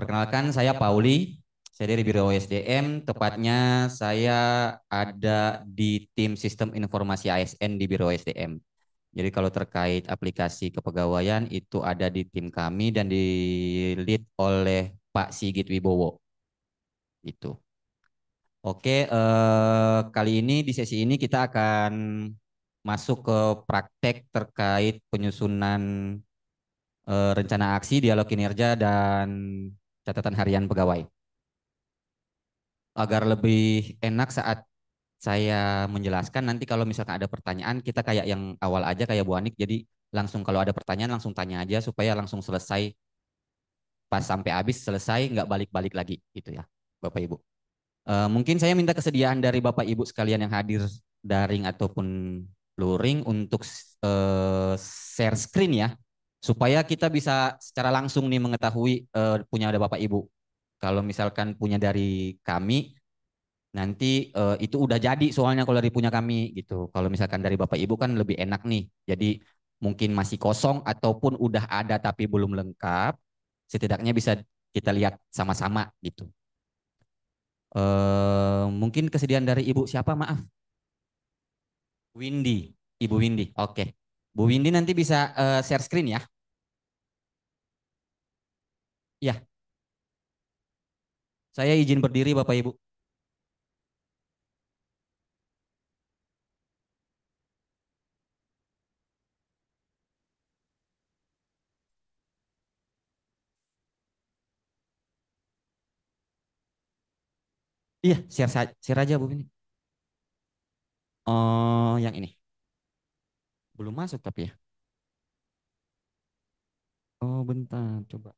Perkenalkan, saya Pauli. Saya dari Biro SDM. Tepatnya saya ada di tim Sistem Informasi ASN di Biro SDM. Jadi kalau terkait aplikasi kepegawaian itu ada di tim kami dan di lead oleh Pak Sigit Wibowo. Itu. Oke, kali ini di sesi ini kita akan masuk ke praktek terkait penyusunan rencana aksi, dialog kinerja, dan catatan harian pegawai. Agar lebih enak saat saya menjelaskan, nanti kalau misalkan ada pertanyaan, kita kayak yang awal aja kayak Bu Anik, jadi langsung kalau ada pertanyaan langsung tanya aja supaya langsung selesai, pas sampai habis selesai nggak balik-balik lagi gitu ya Bapak Ibu. Mungkin saya minta kesediaan dari Bapak Ibu sekalian yang hadir daring ataupun luring untuk share screen ya, supaya kita bisa secara langsung nih mengetahui punya ada Bapak Ibu. Kalau misalkan punya dari kami, nanti itu udah jadi soalnya kalau dari punya kami gitu. Kalau misalkan dari Bapak Ibu kan lebih enak nih. Jadi mungkin masih kosong ataupun udah ada tapi belum lengkap, setidaknya bisa kita lihat sama-sama gitu. Mungkin kesediaan dari Ibu siapa? Maaf. Windy, Ibu Windy. Oke. Bu Windy nanti bisa share screen ya. Ya, saya izin berdiri Bapak Ibu. Iya, share aja Bu Windy. Oh, yang ini. Belum masuk tapi ya. Oh, bentar, coba.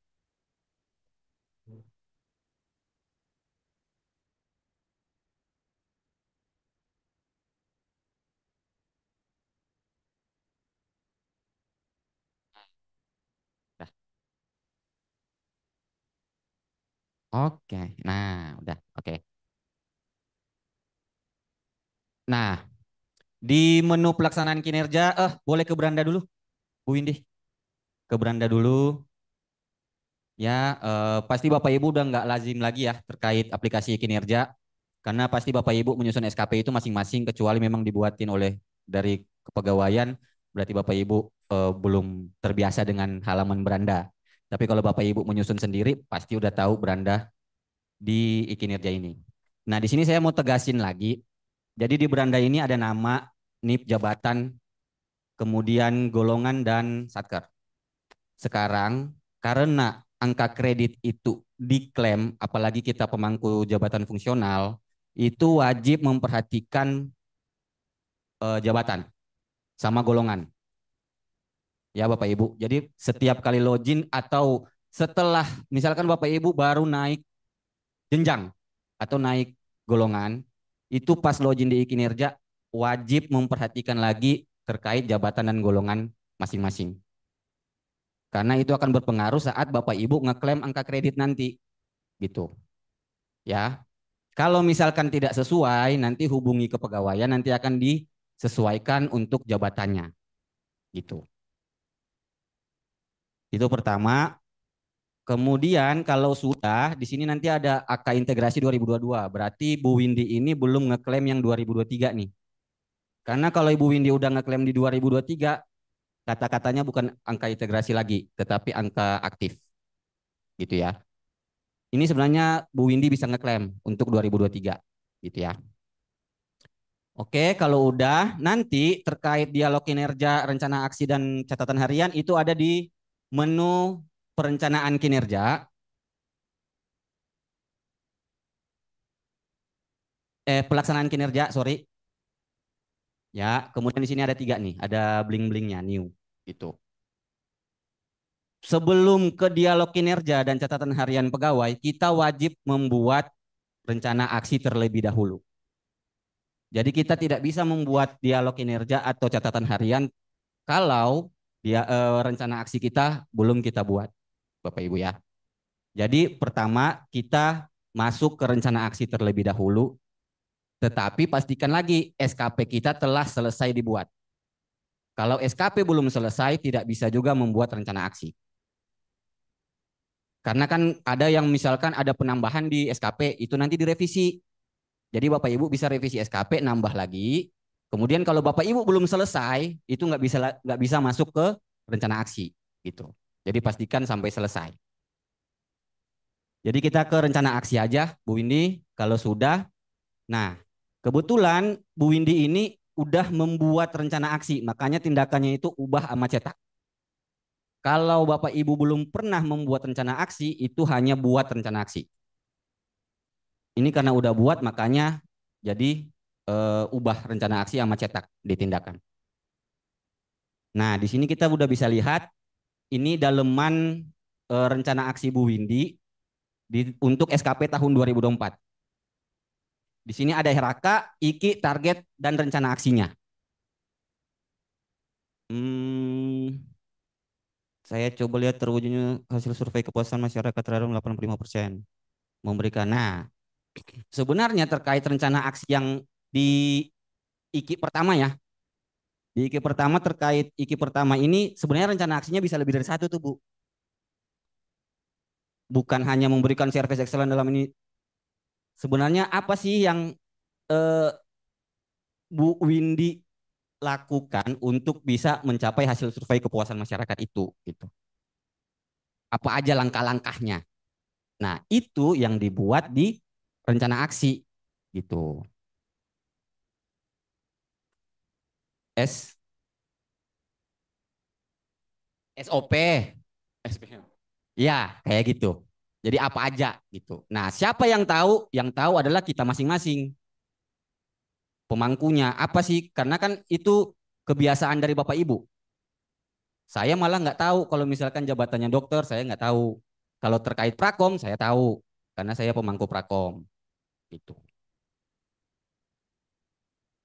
Dah. Oke. Nah, udah. Oke. Nah, di menu pelaksanaan kinerja, boleh ke beranda dulu, Bu Windy. Ke beranda dulu. Ya, pasti Bapak Ibu udah nggak lazim lagi ya terkait aplikasi kinerja. Karena pasti Bapak Ibu menyusun SKP itu masing-masing, kecuali memang dibuatin oleh dari kepegawaian, berarti Bapak Ibu belum terbiasa dengan halaman beranda. Tapi kalau Bapak Ibu menyusun sendiri, pasti udah tahu beranda di kinerja ini. Nah, di sini saya mau tegasin lagi. Jadi di beranda ini ada nama, NIP, jabatan, kemudian golongan dan satker. Sekarang karena angka kredit itu diklaim, apalagi kita pemangku jabatan fungsional, itu wajib memperhatikan jabatan sama golongan. Ya Bapak Ibu. Jadi setiap kali login atau setelah misalkan Bapak Ibu baru naik jenjang atau naik golongan, itu pas login di kinerja wajib memperhatikan lagi terkait jabatan dan golongan masing-masing. Karena itu akan berpengaruh saat Bapak Ibu ngeklaim angka kredit nanti gitu. Ya. Kalau misalkan tidak sesuai, nanti hubungi kepegawaian, nanti akan disesuaikan untuk jabatannya gitu. Itu pertama. Kemudian kalau sudah di sini nanti ada AK integrasi 2022. Berarti Bu Windy ini belum ngeklaim yang 2023 nih. Karena kalau Ibu Windy udah ngeklaim di 2023, kata-katanya bukan angka integrasi lagi, tetapi angka aktif gitu ya. Ini sebenarnya Bu Windy bisa ngeklaim untuk 2023 gitu ya. Oke, kalau udah nanti terkait dialog kinerja, rencana aksi dan catatan harian itu ada di menu perencanaan kinerja. Pelaksanaan kinerja, sorry. Ya, kemudian di sini ada tiga nih, ada bling-blingnya, new gitu. Sebelum ke dialog kinerja dan catatan harian pegawai, kita wajib membuat rencana aksi terlebih dahulu. Jadi kita tidak bisa membuat dialog kinerja atau catatan harian kalau rencana aksi kita belum kita buat, Bapak Ibu ya. Jadi pertama kita masuk ke rencana aksi terlebih dahulu, tetapi pastikan lagi SKP kita telah selesai dibuat. Kalau SKP belum selesai, tidak bisa juga membuat rencana aksi. Karena kan ada yang misalkan ada penambahan di SKP, itu nanti direvisi. Jadi Bapak Ibu bisa revisi SKP, nambah lagi. Kemudian kalau Bapak Ibu belum selesai, itu nggak bisa masuk ke rencana aksi gitu. Jadi pastikan sampai selesai. Jadi kita ke rencana aksi aja, Bu Windy. Kalau sudah, nah kebetulan Bu Windy ini udah membuat rencana aksi, makanya tindakannya itu ubah sama cetak. Kalau Bapak Ibu belum pernah membuat rencana aksi, itu hanya buat rencana aksi. Ini karena udah buat, makanya jadi ubah rencana aksi sama cetak ditindakan. Nah, di sini kita udah bisa lihat ini daleman rencana aksi Bu Windy untuk SKP tahun 2024. Di sini ada Heraka, Iki, target, dan rencana aksinya. Hmm, saya coba lihat terwujudnya hasil survei kepuasan masyarakat terhadap 85%. Memberikan. Nah, sebenarnya terkait rencana aksi yang di Iki pertama ya. Di Iki pertama terkait Iki pertama ini sebenarnya rencana aksinya bisa lebih dari satu tuh Bu. Bukan hanya memberikan service excellent dalam ini. Sebenarnya apa sih yang eh, Bu Windy lakukan untuk bisa mencapai hasil survei kepuasan masyarakat itu gitu. Apa aja langkah-langkahnya. Nah, itu yang dibuat di rencana aksi gitu. S SOP. SP. Ya, kayak gitu. Jadi apa aja gitu. Nah, siapa yang tahu? Yang tahu adalah kita masing-masing. Pemangkunya apa sih? Karena kan itu kebiasaan dari Bapak Ibu. Saya malah nggak tahu kalau misalkan jabatannya dokter, saya nggak tahu. Kalau terkait prakom, saya tahu karena saya pemangku prakom gitu.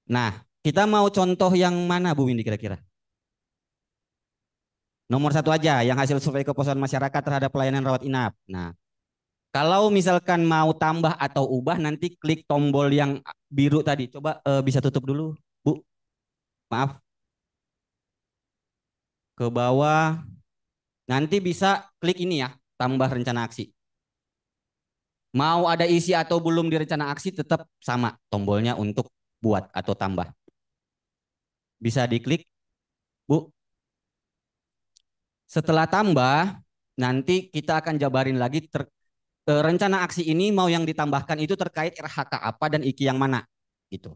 Nah, kita mau contoh yang mana Bu Windy kira-kira? Nomor satu aja, yang hasil survei kepuasan masyarakat terhadap pelayanan rawat inap. Nah, kalau misalkan mau tambah atau ubah, nanti klik tombol yang biru tadi. Coba bisa tutup dulu, Bu. Maaf, ke bawah. Nanti bisa klik ini ya, tambah rencana aksi. Mau ada isi atau belum di rencana aksi, tetap sama tombolnya untuk buat atau tambah. Bisa diklik, Bu. Setelah tambah, nanti kita akan jabarin lagi rencana aksi ini mau yang ditambahkan itu terkait RHK apa dan IKI yang mana gitu.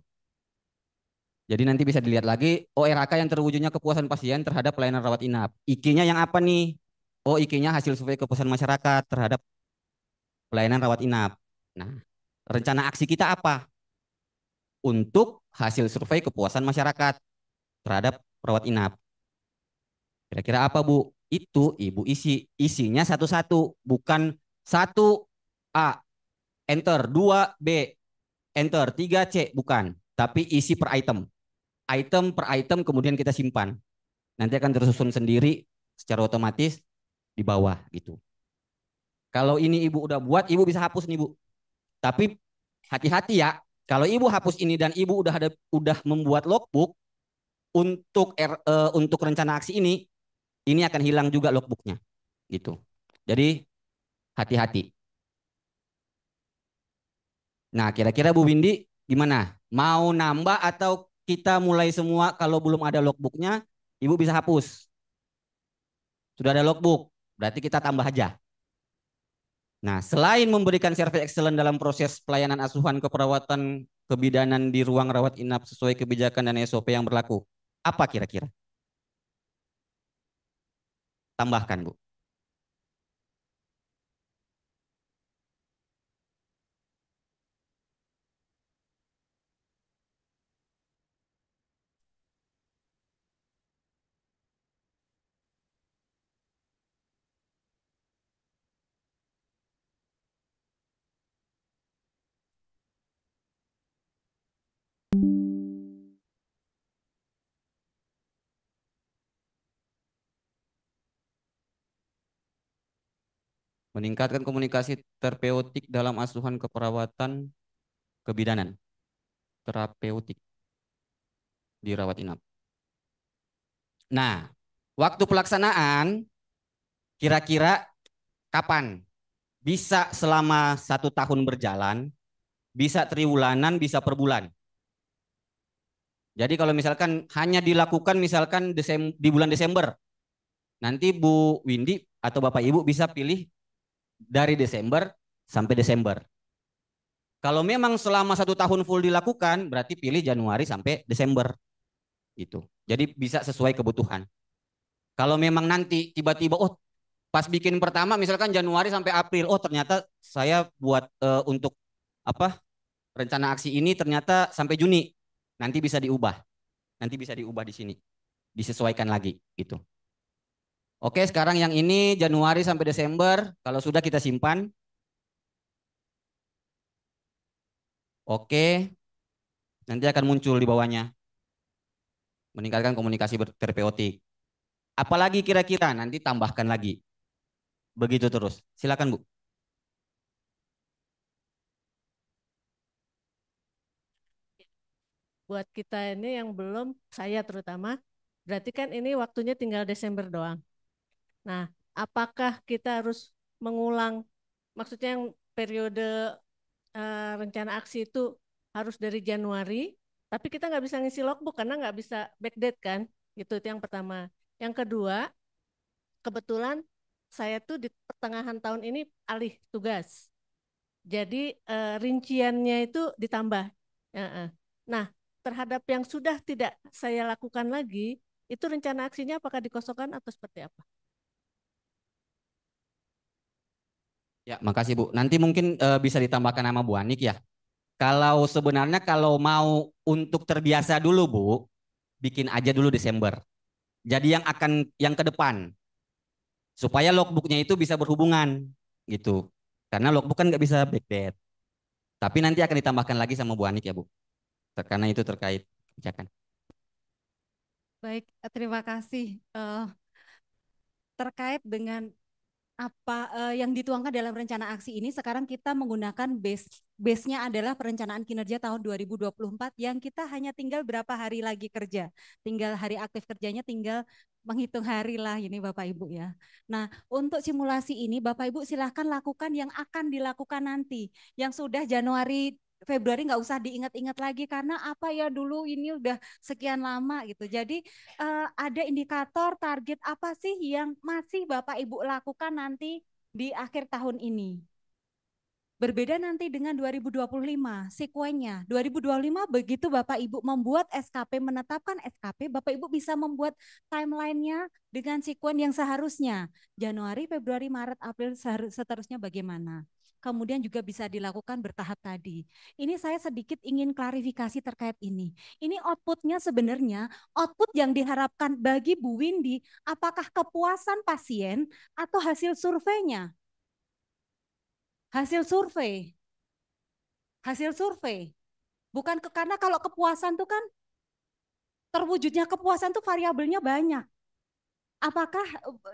Jadi nanti bisa dilihat lagi, oh RHK yang terwujudnya kepuasan pasien terhadap pelayanan rawat inap. IKI-nya yang apa nih? Oh IKI-nya hasil survei kepuasan masyarakat terhadap pelayanan rawat inap. Nah, rencana aksi kita apa? Untuk hasil survei kepuasan masyarakat terhadap rawat inap. Kira-kira apa Bu? Itu Ibu isi. Isinya satu-satu, bukan satu A, enter, dua B, enter, tiga C, bukan. Tapi isi per item. Item per item kemudian kita simpan. Nanti akan tersusun sendiri secara otomatis di bawah gitu. Kalau ini Ibu udah buat, Ibu bisa hapus nih Bu. Tapi hati-hati ya. Kalau Ibu hapus ini dan Ibu udah membuat logbook untuk rencana aksi ini akan hilang juga logbooknya gitu. Jadi hati-hati. Nah, kira-kira Bu Windy gimana? Mau nambah atau kita mulai semua kalau belum ada logbooknya, Ibu bisa hapus. Sudah ada logbook, berarti kita tambah aja. Nah, selain memberikan service excellent dalam proses pelayanan asuhan keperawatan kebidanan di ruang rawat inap sesuai kebijakan dan SOP yang berlaku, apa kira-kira? Tambahkan, Bu. Meningkatkan komunikasi terapeutik dalam asuhan keperawatan kebidanan. Terapeutik di rawat inap. Nah, waktu pelaksanaan kira-kira kapan? bisa selama 1 tahun berjalan, bisa triwulanan, bisa per bulan. Jadi kalau misalkan hanya dilakukan misalkan di bulan Desember, nanti Bu Windy atau Bapak Ibu bisa pilih dari Desember sampai Desember. Kalau memang selama 1 tahun full dilakukan, berarti pilih Januari sampai Desember gitu. Jadi bisa sesuai kebutuhan. Kalau memang nanti tiba-tiba, oh pas bikin pertama misalkan Januari sampai April, oh ternyata saya buat untuk apa rencana aksi ini ternyata sampai Juni, nanti bisa diubah. Nanti bisa diubah di sini, disesuaikan lagi gitu. Oke, sekarang yang ini Januari sampai Desember, kalau sudah kita simpan. Oke, nanti akan muncul di bawahnya. Meningkatkan komunikasi terapeutik. Apalagi kira-kira nanti tambahkan lagi. Begitu terus. Silakan Bu. Buat kita ini yang belum, saya terutama, berarti kan ini waktunya tinggal Desember doang. Nah, apakah kita harus mengulang, maksudnya yang periode rencana aksi itu harus dari Januari, tapi kita nggak bisa ngisi logbook karena nggak bisa backdate kan, itu yang pertama. Yang kedua, kebetulan saya tuh di pertengahan tahun ini alih tugas. Jadi rinciannya itu ditambah. Nah, terhadap yang sudah tidak saya lakukan lagi, itu rencana aksinya apakah dikosongkan atau seperti apa? Ya, makasih Bu. Nanti mungkin bisa ditambahkan nama Bu Anik ya. Kalau sebenarnya kalau mau untuk terbiasa dulu Bu, bikin aja dulu Desember. Jadi yang ke depan supaya logbooknya itu bisa berhubungan gitu. Karena logbook kan nggak bisa backdate. Tapi nanti akan ditambahkan lagi sama Bu Anik ya Bu. Karena itu terkait kebijakan. Baik, terima kasih. Terkait dengan apa yang dituangkan dalam rencana aksi ini, sekarang kita menggunakan base-nya adalah perencanaan kinerja tahun 2024 yang kita hanya tinggal berapa hari lagi kerja. Tinggal hari aktif kerjanya tinggal menghitung hari lah ini Bapak Ibu ya. Nah, untuk simulasi ini Bapak Ibu silahkan lakukan yang akan dilakukan nanti. Yang sudah Januari Februari nggak usah diingat-ingat lagi karena apa ya dulu ini udah sekian lama gitu. Jadi ada indikator target apa sih yang masih Bapak Ibu lakukan nanti di akhir tahun ini? Berbeda nanti dengan 2025, sekuennya. 2025 begitu Bapak Ibu membuat SKP, menetapkan SKP, Bapak Ibu bisa membuat timeline-nya dengan sekuen yang seharusnya. Januari, Februari, Maret, April, seterusnya bagaimana? Kemudian juga bisa dilakukan bertahap tadi. Ini saya sedikit ingin klarifikasi terkait ini. Ini outputnya sebenarnya, output yang diharapkan bagi Bu Windy, apakah kepuasan pasien atau hasil surveinya? Hasil survei. Hasil survei. Bukan karena kalau kepuasan tuh kan terwujudnya kepuasan tuh variabelnya banyak. Apakah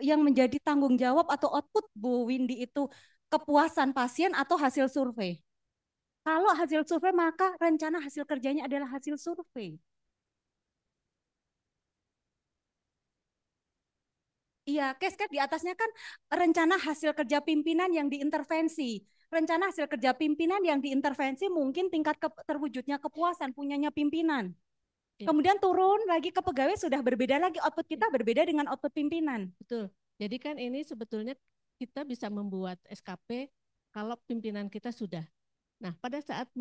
yang menjadi tanggung jawab atau output Bu Windy itu kepuasan pasien atau hasil survei? Kalau hasil survei maka rencana hasil kerjanya adalah hasil survei. Iya, case kan di atasnya kan rencana hasil kerja pimpinan yang diintervensi. Rencana hasil kerja pimpinan yang diintervensi mungkin tingkat terwujudnya kepuasan punyanya pimpinan. Kemudian turun lagi ke pegawai sudah berbeda lagi, output kita berbeda dengan output pimpinan. Betul. Jadi kan ini sebetulnya kita bisa membuat SKP kalau pimpinan kita sudah. Nah, pada saat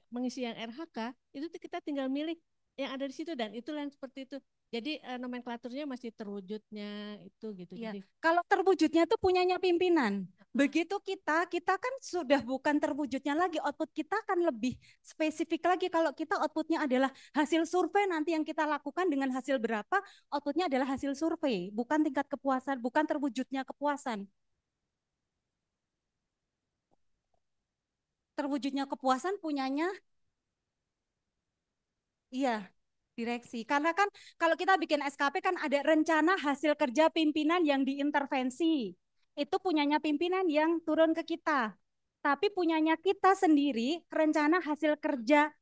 mengisi yang RHK, itu kita tinggal milih yang ada di situ dan itu yang seperti itu. Jadi nomenklaturnya masih terwujudnya itu gitu. Ya, Jadi kalau terwujudnya itu punyanya pimpinan. Begitu kita kan sudah bukan terwujudnya lagi, output kita akan lebih spesifik lagi. Kalau kita outputnya adalah hasil survei nanti yang kita lakukan dengan hasil berapa, outputnya adalah hasil survei, bukan tingkat kepuasan, bukan terwujudnya kepuasan. Terwujudnya kepuasan punyanya, iya, direksi. Karena kan kalau kita bikin SKP kan ada rencana hasil kerja pimpinan yang diintervensi. Itu punyanya pimpinan yang turun ke kita. Tapi punyanya kita sendiri rencana hasil kerja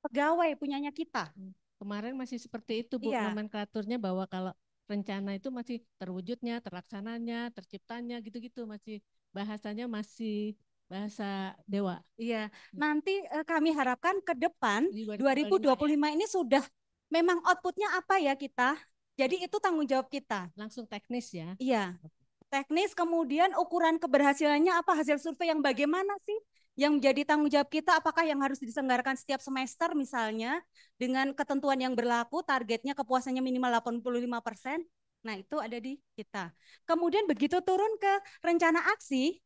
pegawai punyanya kita. kemarin masih seperti itu Bu, Iya. nomenklaturnya bahwa kalau rencana itu masih terwujudnya, terlaksananya, terciptanya gitu-gitu, masih bahasanya masih bahasa dewa. Iya, nanti kami harapkan ke depan Di 2025 ini sudah memang outputnya apa ya kita. Jadi itu tanggung jawab kita. langsung teknis ya. Iya, teknis, kemudian ukuran keberhasilannya apa, hasil survei yang bagaimana sih yang menjadi tanggung jawab kita, apakah yang harus diselenggarakan setiap semester misalnya dengan ketentuan yang berlaku, targetnya kepuasannya minimal 85%. Nah, itu ada di kita. Kemudian begitu turun ke rencana aksi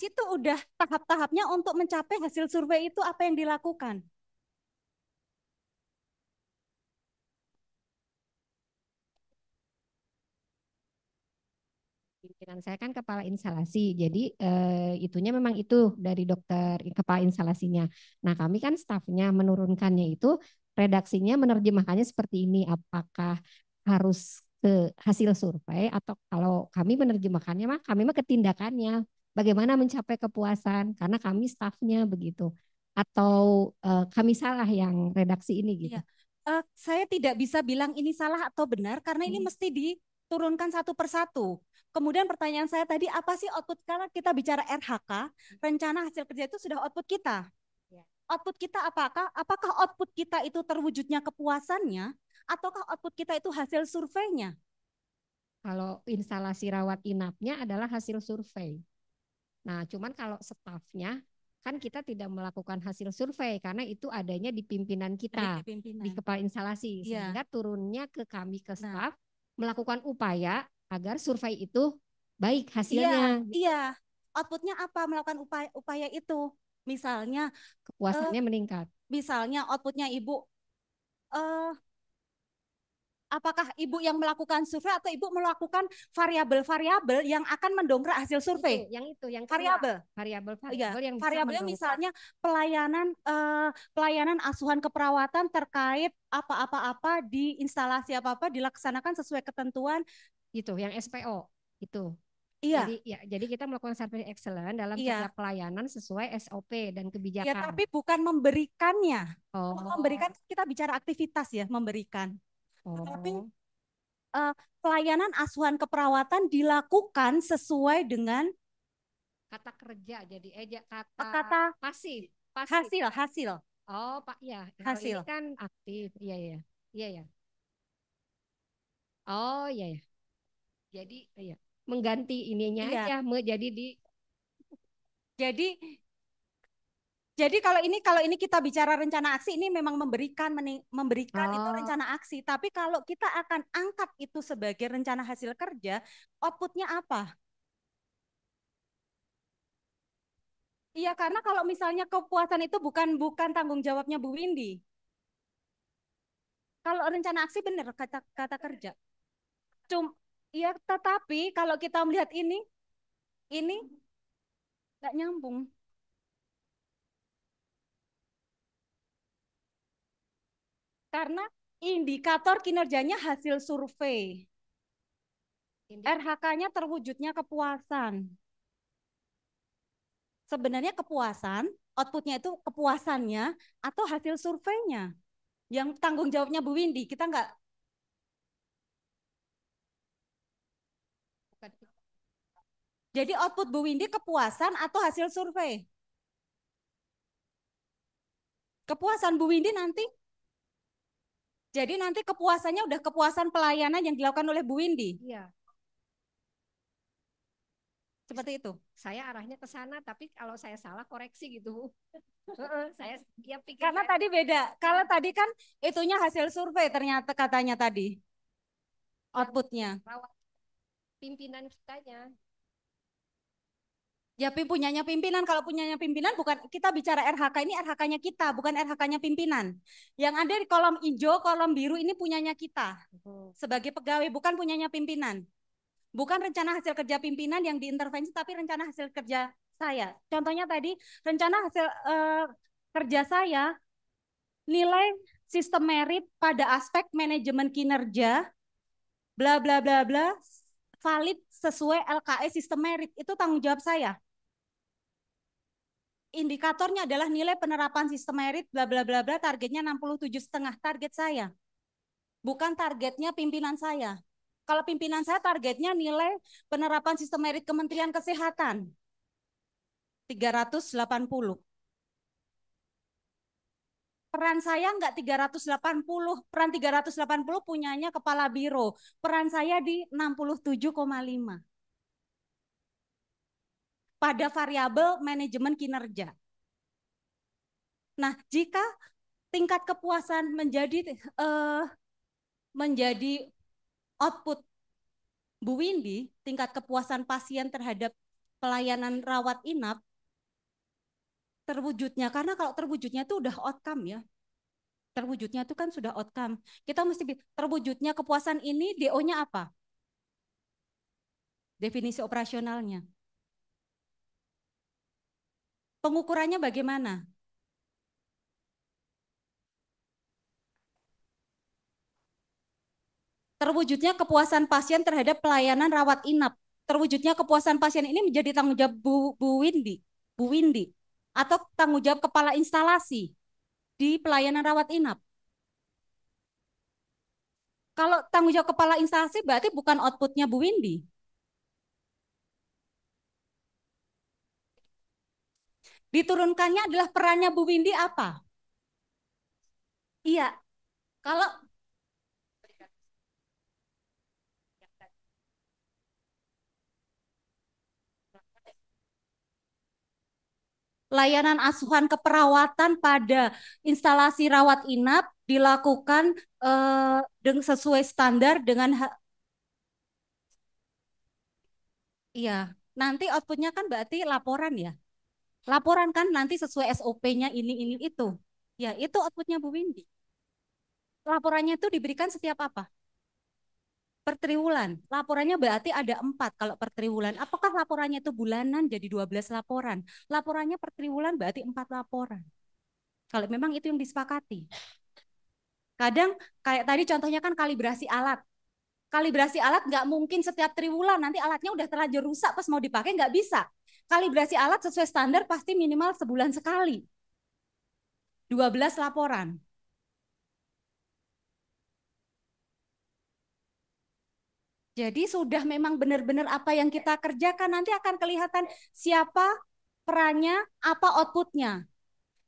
itu udah tahap-tahapnya untuk mencapai hasil survei itu apa yang dilakukan. Pimpinan saya kan kepala instalasi, jadi itunya memang itu dari dokter kepala instalasinya. Nah kami kan stafnya menurunkannya itu redaksinya menerjemahkannya seperti ini. Apakah harus ke hasil survei atau kalau kami menerjemahkannya mah kami mah ke tindakannya. Bagaimana mencapai kepuasan karena kami stafnya begitu. Atau kami salah yang redaksi ini gitu. Iya. Saya tidak bisa bilang ini salah atau benar karena ini mesti diturunkan satu persatu. Kemudian pertanyaan saya tadi, apa sih output? Karena kita bicara RHK, rencana hasil kerja itu sudah output kita. Ya. Output kita apakah output kita itu terwujudnya kepuasannya, ataukah output kita itu hasil surveinya? Kalau instalasi rawat inapnya adalah hasil survei. Nah, cuman kalau stafnya kan kita tidak melakukan hasil survei karena itu adanya di pimpinan kita, Di pimpinan. di kepala instalasi, Iya. sehingga turunnya ke kami ke Nah. staf melakukan upaya agar survei itu baik Iya, hasilnya, iya. Outputnya apa? Melakukan upaya itu. Misalnya, kepuasannya meningkat. misalnya outputnya ibu, apakah ibu yang melakukan survei atau ibu melakukan variabel-variabel yang akan mendongkrak hasil survei? Yang Variabel. variabel Iya, yang bisa variabelnya mendongkrak. misalnya pelayanan asuhan keperawatan terkait apa-apa di instalasi apa-apa dilaksanakan sesuai ketentuan. Itu yang SPO itu. Iya. Jadi kita melakukan survei excellent dalam Iya. setiap pelayanan sesuai SOP dan kebijakan. Ya, tapi bukan memberikannya. Oh. Memberikan kita bicara aktivitas ya, memberikan. Tapi Oh. pelayanan asuhan keperawatan dilakukan sesuai dengan Kata kerja jadi kata pasif. hasil. Oh, Pak ya. Kalau Hasil. ini kan aktif. Iya ya. Iya ya. Oh, iya ya. Jadi iya. Mengganti ininya Iya. aja Jadi kalau ini kita bicara rencana aksi, ini memang memberikan itu Oh. rencana aksi. Tapi kalau kita akan angkat itu sebagai rencana hasil kerja, outputnya apa? Iya, karena kalau misalnya kepuasan itu bukan tanggung jawabnya Bu Windy. Kalau rencana aksi benar kata kerja. Iya, tetapi kalau kita melihat ini nggak nyambung. Karena indikator kinerjanya hasil survei. RHK-nya terwujudnya kepuasan. Sebenarnya kepuasan, outputnya itu kepuasannya atau hasil surveinya. Yang tanggung jawabnya Bu Windy, kita nggak. Jadi output Bu Windy kepuasan atau hasil survei? Kepuasan Bu Windy nanti. Jadi nanti kepuasannya udah kepuasan pelayanan yang dilakukan oleh Bu Windy. Iya. Seperti itu. Saya arahnya ke sana, tapi kalau saya salah koreksi gitu. Saya pikir karena tadi beda. Kalau tadi kan itunya hasil survei ternyata katanya tadi. Outputnya. Pimpinan kitanya. Ya punyanya pimpinan. Kalau punyanya pimpinan bukan kita bicara RHK ini RHK-nya kita, bukan RHK-nya pimpinan. Yang ada di kolom hijau, kolom biru ini punyanya kita. Sebagai pegawai bukan punyanya pimpinan. Bukan rencana hasil kerja pimpinan yang diintervensi, tapi rencana hasil kerja saya. Contohnya tadi, rencana hasil kerja saya, nilai sistem merit pada aspek manajemen kinerja, bla bla bla bla, valid sesuai LKS sistem merit. Itu tanggung jawab saya. Indikatornya adalah nilai penerapan sistem merit, bla bla bla bla, targetnya 67,5 target saya. bukan targetnya pimpinan saya. Kalau pimpinan saya targetnya nilai penerapan sistem merit Kementerian Kesehatan 380. Peran saya enggak 380, peran 380 punyanya kepala biro. Peran saya di 67,5 pada variabel manajemen kinerja. Nah, jika tingkat kepuasan menjadi output Bu Windy, tingkat kepuasan pasien terhadap pelayanan rawat inap terwujudnya, karena kalau terwujudnya itu udah outcome ya. Terwujudnya itu kan sudah outcome. Kita mesti terwujudnya kepuasan ini DO-nya apa? Definisi operasionalnya. Pengukurannya bagaimana? Terwujudnya kepuasan pasien terhadap pelayanan rawat inap. Terwujudnya kepuasan pasien ini menjadi tanggung jawab Bu Windy, atau tanggung jawab kepala instalasi di pelayanan rawat inap. Kalau tanggung jawab kepala instalasi berarti bukan outputnya Bu Windy. Diturunkannya adalah perannya Bu Windy apa? Iya, kalau layanan asuhan keperawatan pada instalasi rawat inap dilakukan sesuai standar dengan iya, nanti outputnya kan berarti laporan ya. Laporan kan nanti sesuai SOP-nya ini itu. Ya, itu outputnya Bu Windy. Laporannya itu diberikan setiap apa? Per triwulan. Laporannya berarti ada 4 kalau per triwulan. Apakah laporannya itu bulanan jadi 12 laporan? Laporannya per triwulan berarti 4 laporan. Kalau memang itu yang disepakati. Kadang kayak tadi contohnya kan kalibrasi alat. Kalibrasi alat nggak mungkin setiap triwulan, nanti alatnya udah terlanjur rusak pas mau dipakai nggak bisa. Kalibrasi alat sesuai standar pasti minimal sebulan sekali. 12 laporan. Jadi sudah memang benar-benar apa yang kita kerjakan, nanti akan kelihatan siapa perannya, apa outputnya.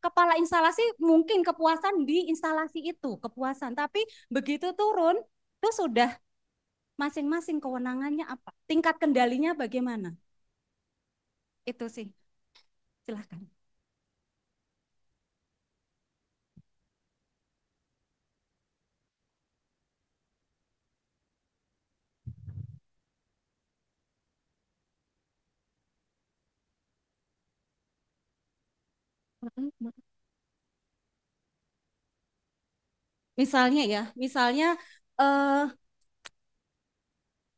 Kepala instalasi mungkin kepuasan di instalasi itu, kepuasan. Tapi begitu turun, itu sudah masing-masing kewenangannya apa. Tingkat kendalinya bagaimana. Itu sih. Silahkan. Misalnya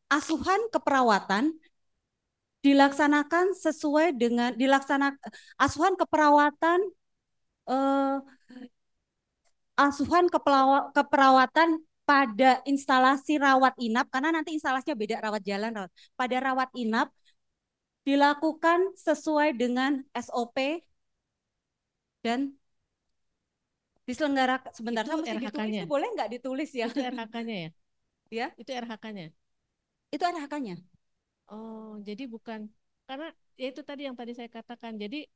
asuhan keperawatan dilaksanakan sesuai dengan asuhan keperawatan eh, keperawatan pada instalasi rawat inap, karena nanti instalasinya beda, rawat jalan, pada rawat inap dilakukan sesuai dengan SOP dan diselenggarakan. Sebentar, itu saya mesti RHK-nya. ditulis, boleh nggak ditulis ya? Itu RHK-nya ya? Ya, itu RHK-nya. Itu RHK-nya. Oh, jadi bukan, karena ya itu tadi yang tadi saya katakan. Jadi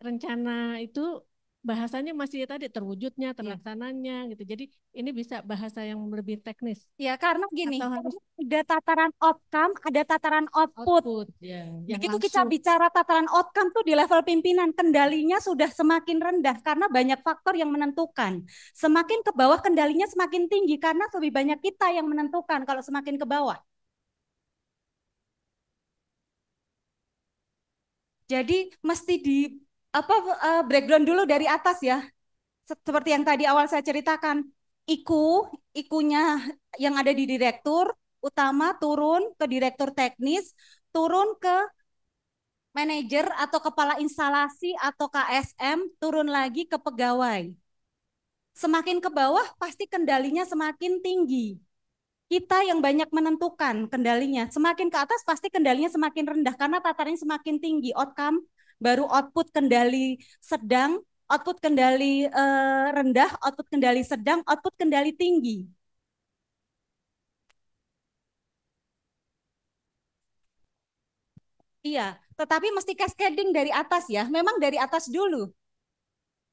rencana itu bahasanya masih tadi terwujudnya, terlaksananya gitu. Jadi ini bisa bahasa yang lebih teknis. Ya, karena gini, Atau harus ada tataran outcome, ada tataran output. ya, Begitu kita bicara tataran outcome tuh di level pimpinan, kendalinya sudah semakin rendah karena banyak faktor yang menentukan. Semakin ke bawah kendalinya semakin tinggi karena lebih banyak kita yang menentukan kalau semakin ke bawah. Jadi mesti di breakdown dulu dari atas ya. Seperti yang tadi awal saya ceritakan, IQ-nya yang ada di direktur utama turun ke direktur teknis, turun ke manajer atau kepala instalasi atau KSM, turun lagi ke pegawai. Semakin ke bawah pasti kendalinya semakin tinggi. Kita yang banyak menentukan kendalinya. Semakin ke atas pasti kendalinya semakin rendah karena tatarannya semakin tinggi. Outcome, baru output kendali sedang, output kendali rendah, output kendali sedang, output kendali tinggi. Iya, tetapi mesti cascading dari atas ya. Memang dari atas dulu.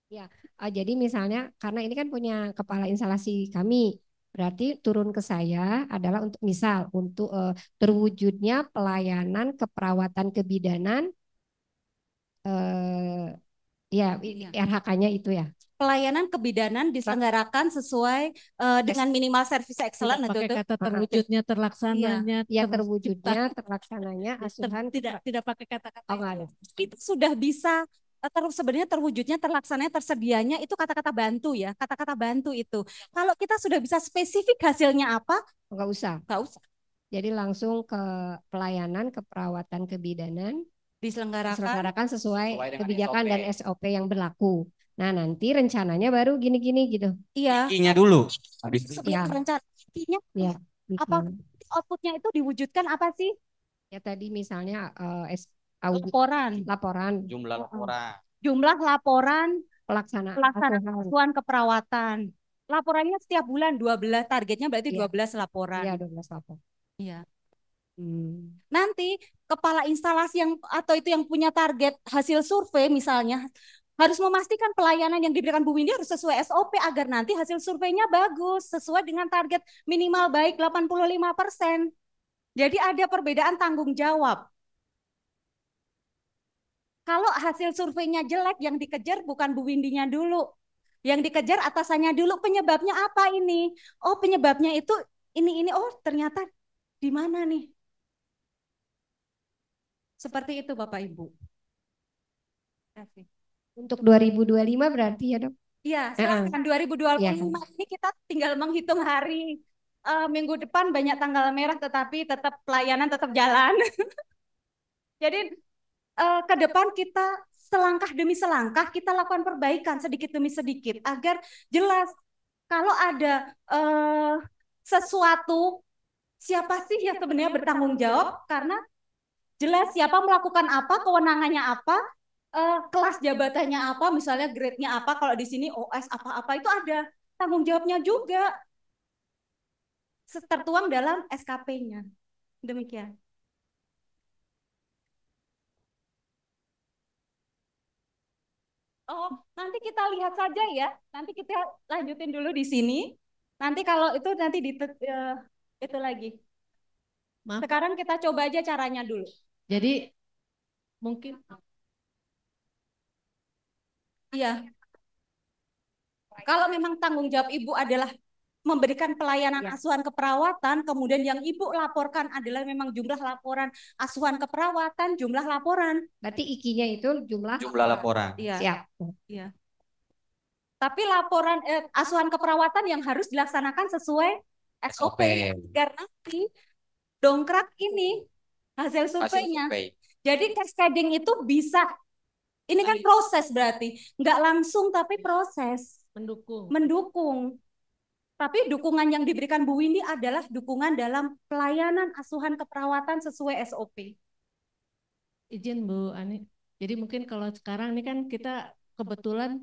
Ya, jadi misalnya karena ini kan punya kepala instalasi kami, berarti turun ke saya adalah untuk misal untuk terwujudnya pelayanan keperawatan kebidanan, eh, ya Iya. RHK-nya itu ya. Pelayanan kebidanan diselenggarakan sesuai dengan minimal service excellent Tidak itu pakai tuh. kata terwujudnya, terlaksananya, Ya tercipta, terwujudnya, terlaksananya asuhan tidak pakai kata-kata oh nggak itu. ada. Itu sudah bisa sebenarnya terwujudnya, terlaksananya, tersedianya itu kata-kata bantu ya, kata-kata bantu itu. Kalau kita sudah bisa spesifik hasilnya apa, Nggak usah. nggak usah Jadi langsung ke pelayanan keperawatan kebidanan diselenggarakan. diselenggarakan sesuai Sesuai dengan kebijakan SOP. dan SOP yang berlaku. Nah, nanti rencananya baru gini-gini gitu. Iya. Ikinya dulu. Habis itu Sebelum Ya. rencana, intinya Ya, apa bikin. outputnya itu diwujudkan apa sih? Ya tadi misalnya audit Laporan, laporan jumlah laporan. jumlah laporan pelaksanaan pelaksanaan asuhan. asuhan keperawatan. Laporannya setiap bulan 12, targetnya berarti Iya. 12 laporan. Iya, 12 lapor. Iya. Hmm. Nanti kepala instalasi yang atau itu yang punya target hasil survei misalnya harus memastikan pelayanan yang diberikan Bu Windy harus sesuai SOP agar nanti hasil surveinya bagus sesuai dengan target minimal baik 85%. Jadi ada perbedaan tanggung jawab. Kalau hasil surveinya jelek, yang dikejar bukan Bu Windinya dulu. Yang dikejar atasannya dulu. Penyebabnya apa ini? Oh, penyebabnya itu ini. Oh, ternyata di mana nih? Seperti itu Bapak Ibu. Untuk 2025 berarti ya, Dok? Iya, silakan 2025 ini kita tinggal menghitung hari. Minggu depan banyak tanggal merah tetapi tetap pelayanan tetap jalan. Jadi ke depan kita selangkah demi selangkah kita lakukan perbaikan sedikit demi sedikit agar jelas kalau ada sesuatu siapa sih yang sebenarnya bertanggung jawab karena jelas siapa melakukan apa, kewenangannya apa, kelas jabatannya apa, misalnya grade-nya apa, kalau di sini OS apa-apa itu ada tanggung jawabnya juga tertuang dalam SKP-nya. Demikian. Oh, nanti kita lihat saja ya. Nanti kita lanjutin dulu di sini. Nanti kalau itu nanti itu lagi. Maaf. Sekarang kita coba aja caranya dulu. Jadi mungkin iya. Kalau memang tanggung jawab Ibu adalah memberikan pelayanan asuhan keperawatan, kemudian yang Ibu laporkan adalah memang jumlah laporan asuhan keperawatan, jumlah laporan. Berarti IKI-nya itu jumlah laporan. Iya. Siap. Iya. Tapi laporan asuhan keperawatan yang harus dilaksanakan sesuai SOP. Agar nanti dongkrak ini hasil surveinya. Jadi cascading itu bisa, ini kan proses berarti, nggak langsung tapi proses. Mendukung. Tapi dukungan yang diberikan Bu Windy adalah dukungan dalam pelayanan asuhan keperawatan sesuai SOP. Izin Bu Ani. Jadi mungkin kalau sekarang ini kan kita kebetulan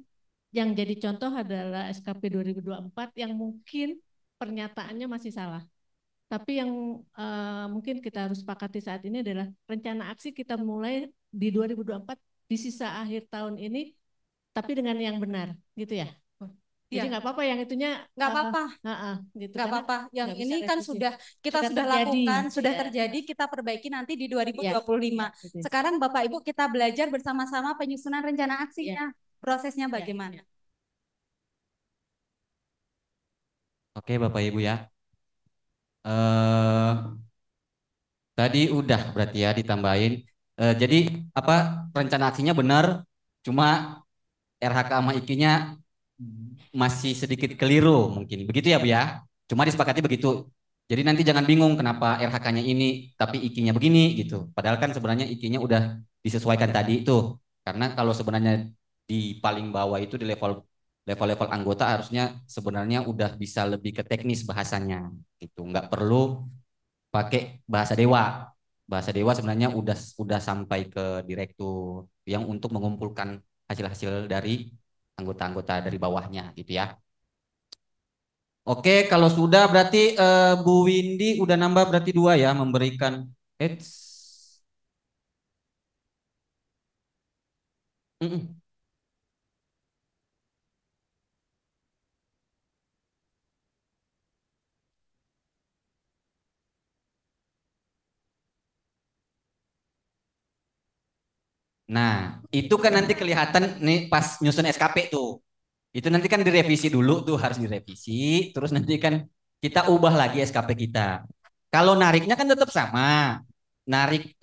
yang jadi contoh adalah SKP 2024 yang mungkin pernyataannya masih salah. Tapi yang mungkin kita harus sepakati saat ini adalah rencana aksi kita mulai di 2024 di sisa akhir tahun ini, tapi dengan yang benar, gitu ya. Jadi nggak apa-apa yang itunya nggak apa-apa, gitu. Nggak apa-apa. Yang ini kan sudah kita sudah terjadi. lakukan, sudah terjadi. Kita perbaiki nanti di 2025. Sekarang Bapak Ibu kita belajar bersama-sama penyusunan rencana aksinya, prosesnya bagaimana. Oke Bapak Ibu ya. Tadi udah berarti ya ditambahin. Jadi apa rencana aksinya benar, cuma RHK sama IKI-nya masih sedikit keliru mungkin. Begitu ya Bu ya. Cuma disepakati begitu. Jadi nanti jangan bingung kenapa RHK-nya ini tapi IKI-nya begini gitu. Padahal kan sebenarnya IKI-nya udah disesuaikan tadi itu. Karena kalau sebenarnya di paling bawah itu di level anggota harusnya sebenarnya udah bisa lebih ke teknis bahasanya gitu. Nggak perlu pakai bahasa dewa. Bahasa dewa sebenarnya udah sampai ke direktur yang untuk mengumpulkan hasil-hasil dari anggota-anggota dari bawahnya gitu ya. Oke, kalau sudah berarti Bu Windy udah nambah berarti 2 ya memberikan Mm-mm. Nah, itu kan nanti kelihatan nih pas nyusun SKP tuh. Itu nanti kan direvisi dulu tuh, harus direvisi, terus nanti kan kita ubah lagi SKP kita. Kalau nariknya kan tetap sama. Narik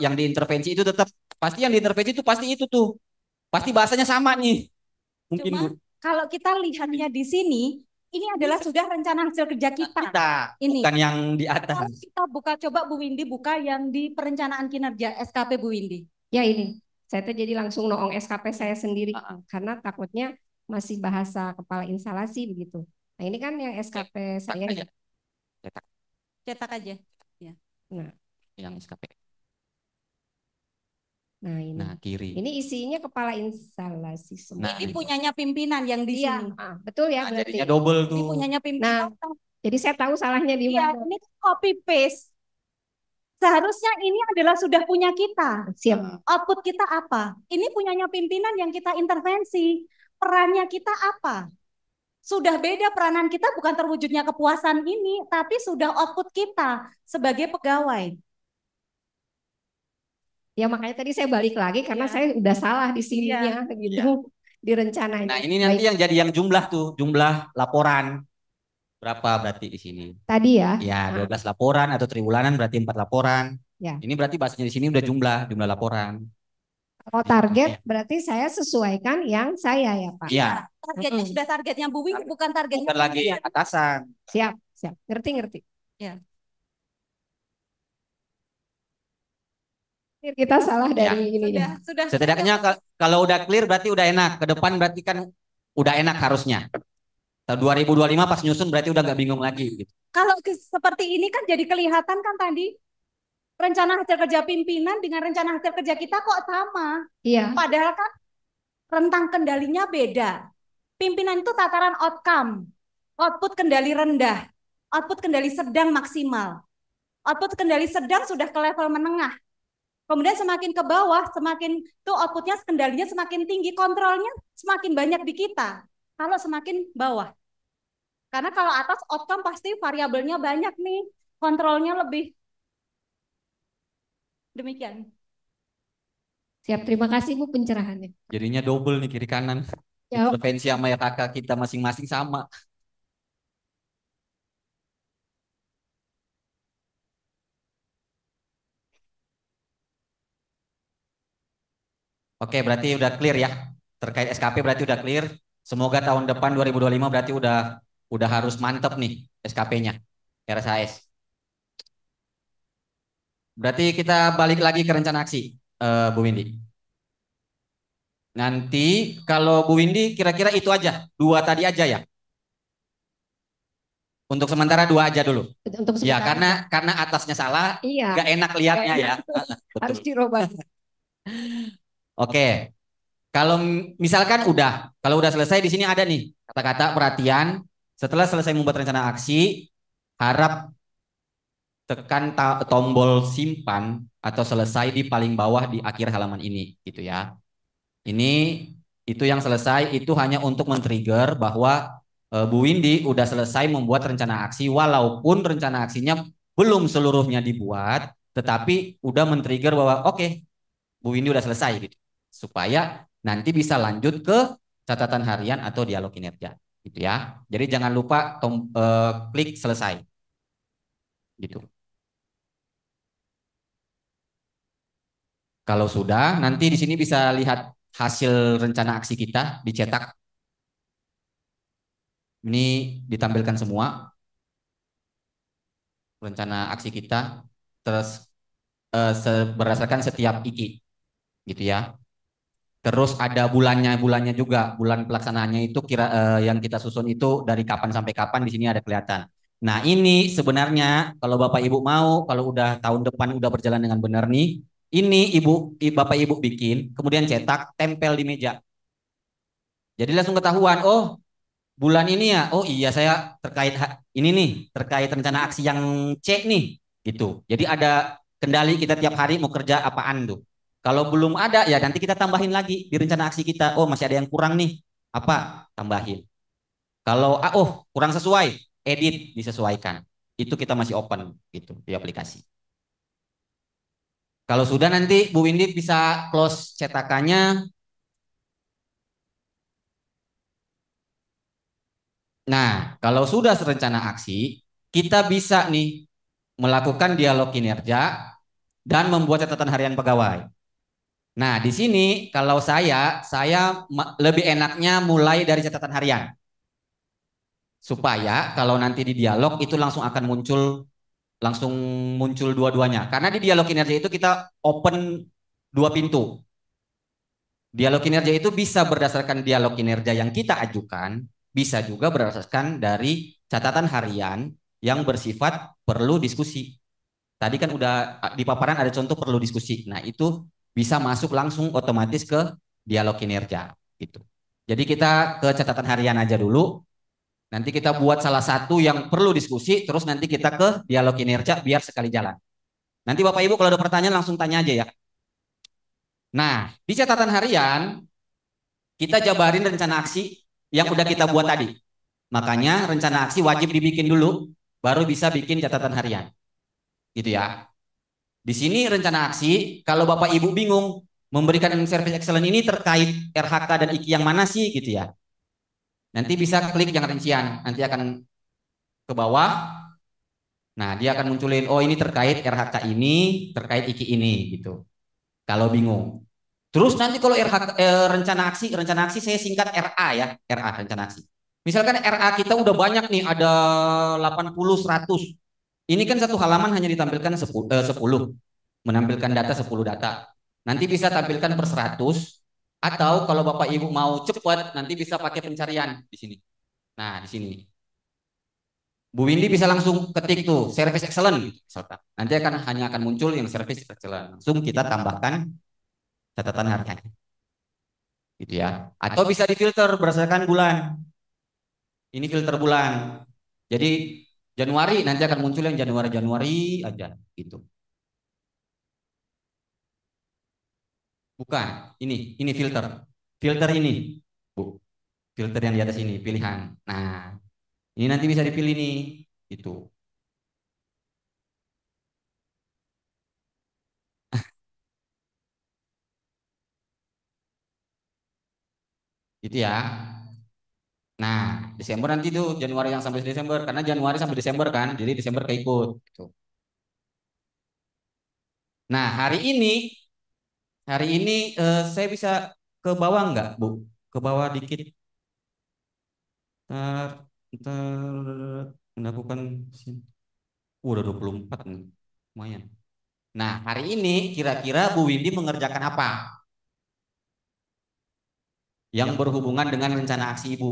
yang diintervensi itu tetap pasti yang diintervensi itu pasti itu tuh. Pasti bahasanya sama nih. Mungkin Bu. Cuma kalau kita lihatnya di sini, ini adalah sudah rencana hasil kerja kita. Ini. Bukan yang di Kalau atas. kita buka, coba Bu Windy buka yang di perencanaan kinerja SKP Bu Windy. Ya ini, saya tuh jadi langsung noong SKP saya sendiri karena takutnya masih bahasa kepala instalasi begitu. Nah ini kan yang SKP saya. Aja. Cetak. Cetak aja. Ya. Nah, Yang SKP. nah ini. Nah, kiri. Ini isinya kepala instalasi semua. Nah, Ini punyanya pimpinan yang di Iya, sini. betul ya Nah, berarti. jadinya double Ini tuh. punyanya pimpinan. Nah, jadi saya tahu salahnya di Iya, mana. ini copy paste. Seharusnya ini adalah sudah punya kita. Siap. Output kita apa? Ini punyanya pimpinan yang kita intervensi. Perannya kita apa? Sudah beda peranan kita, bukan terwujudnya kepuasan ini, tapi sudah output kita sebagai pegawai. Ya makanya tadi saya balik lagi karena Iya. saya udah salah di sininya gitu. Di rencananya. Nah, ini nanti yang jadi yang jumlah tuh, jumlah laporan. Berapa berarti di sini? Tadi ya. Ya, 12 laporan atau triwulanan berarti 4 laporan. Ya. Ini berarti bahasanya di sini udah jumlah laporan. Kalau target berarti saya sesuaikan yang saya ya Pak. Iya. Targetnya sudah targetnya Bu Windy, bukan targetnya Bukan lagi atasan. Siap, siap. Ngerti. Ya. Kita salah dari ini ya. Sudah. Setidaknya kalau udah clear berarti udah enak. Ke depan berarti kan udah enak harusnya. Tahun 2025 pas nyusun berarti udah nggak bingung lagi gitu. Kalau seperti ini kan jadi kelihatan kan tadi rencana hasil kerja pimpinan dengan rencana hasil kerja kita kok sama. Iya. Padahal kan rentang kendalinya beda. Pimpinan itu tataran outcome, output kendali rendah, output kendali sedang maksimal. Output kendali sedang sudah ke level menengah. Kemudian semakin ke bawah, semakin tuh outputnya kendalinya semakin tinggi, kontrolnya semakin banyak di kita. Kalau semakin bawah. Karena kalau atas outcome pasti variabelnya banyak nih, kontrolnya lebih. Demikian. Siap, terima kasih Bu pencerahannya. Jadinya double nih kiri kanan. Ya. Intervensi sama ya kakak kita masing-masing sama. Oke, berarti udah clear ya. Terkait SKP berarti udah clear. Semoga tahun depan 2025 berarti udah harus mantep nih SKP-nya. RSAS. Berarti kita balik lagi ke rencana aksi, Bu Windy. Nanti kalau Bu Windy kira-kira itu aja, 2 tadi aja ya. Untuk sementara 2 aja dulu. Untuk Ya sementara. karena atasnya salah, Iya. nggak enak lihatnya ya. Harus Betul. dirubah. Oke. Kalau misalkan kalau udah selesai di sini ada nih kata-kata perhatian. Setelah selesai membuat rencana aksi, harap tekan tombol simpan atau selesai di paling bawah di akhir halaman ini, gitu ya. Ini itu yang selesai itu hanya untuk men-trigger bahwa Bu Windy udah selesai membuat rencana aksi, walaupun rencana aksinya belum seluruhnya dibuat, tetapi udah men-trigger bahwa oke, Bu Windy udah selesai gitu, supaya nanti bisa lanjut ke catatan harian atau dialog kinerja, gitu ya. Jadi jangan lupa klik selesai, gitu. Kalau sudah, nanti di sini bisa lihat hasil rencana aksi kita dicetak. Ini ditampilkan semua rencana aksi kita, terus berdasarkan setiap IKI, gitu ya. Terus ada bulannya juga, bulan pelaksanaannya itu yang kita susun itu dari kapan sampai kapan di sini ada kelihatan. Nah ini sebenarnya kalau Bapak Ibu mau, kalau udah tahun depan udah berjalan dengan benar nih, ini Bapak Ibu bikin, kemudian cetak, tempel di meja. Jadi langsung ketahuan, oh bulan ini ya, oh iya saya terkait ini nih, terkait rencana aksi yang C nih, gitu. Jadi ada kendali kita tiap hari mau kerja apaan tuh. Kalau belum ada ya nanti kita tambahin lagi di rencana aksi kita. Oh, masih ada yang kurang nih. Apa? Tambahin. Kalau oh kurang sesuai, edit disesuaikan. Itu kita masih open gitu di aplikasi. Kalau sudah nanti Bu Windy bisa close cetakannya. Nah, kalau sudah rencana aksi, kita bisa nih melakukan dialog kinerja dan membuat catatan harian pegawai. Nah, di sini kalau saya lebih enaknya mulai dari catatan harian. Supaya kalau nanti di dialog itu langsung muncul dua-duanya. Karena di dialog kinerja itu kita open dua pintu. Dialog kinerja itu bisa berdasarkan dialog kinerja yang kita ajukan, bisa juga berdasarkan dari catatan harian yang bersifat perlu diskusi. Tadi kan udah di paparan ada contoh perlu diskusi. Nah, itu bisa masuk langsung otomatis ke dialog kinerja gitu. Jadi kita ke catatan harian aja dulu. Nanti kita buat salah satu yang perlu diskusi, terus nanti kita ke dialog kinerja biar sekali jalan. Nanti Bapak Ibu kalau ada pertanyaan langsung tanya aja ya. Nah, di catatan harian kita jabarin rencana aksi yang udah kita buat tadi. Makanya rencana aksi wajib dibikin dulu, baru bisa bikin catatan harian. Gitu ya. Di sini rencana aksi, kalau Bapak Ibu bingung memberikan service excellent ini terkait RHK dan IKI yang mana sih gitu ya. Nanti bisa klik yang rincian, nanti akan ke bawah. Nah, dia akan munculin, oh ini terkait RHK ini, terkait IKI ini gitu. Kalau bingung. Terus nanti kalau RHK, rencana aksi saya singkat RA ya, RA rencana aksi. Misalkan RA kita udah banyak nih, ada 80, 100. Ini kan satu halaman hanya ditampilkan 10, menampilkan data 10 data. Nanti bisa tampilkan per 100, atau kalau Bapak Ibu mau cepat, nanti bisa pakai pencarian di sini. Nah, di sini. Bu Windy bisa langsung ketik tuh service excellent gitu, misalkan. Nanti hanya akan muncul yang service excellent. Langsung kita tambahkan catatan harian. Gitu ya. Atau bisa difilter berdasarkan bulan. Ini filter bulan. Jadi Januari nanti akan muncul yang Januari aja gitu. Bukan, ini filter. Filter ini, Bu. Filter yang di atas ini, pilihan. Nah, ini nanti bisa dipilih nih, gitu. Gitu ya. Nah, Desember nanti tuh Januari yang sampai Desember karena Januari sampai Desember kan, jadi Desember keikut gitu. Nah, hari ini saya bisa ke bawah nggak, Bu? Ke bawah dikit. Ntar, ntar melakukan sini. Udah 24 nih. Lumayan. Nah, hari ini kira-kira Bu Windy mengerjakan apa? Yang berhubungan dengan rencana aksi Ibu.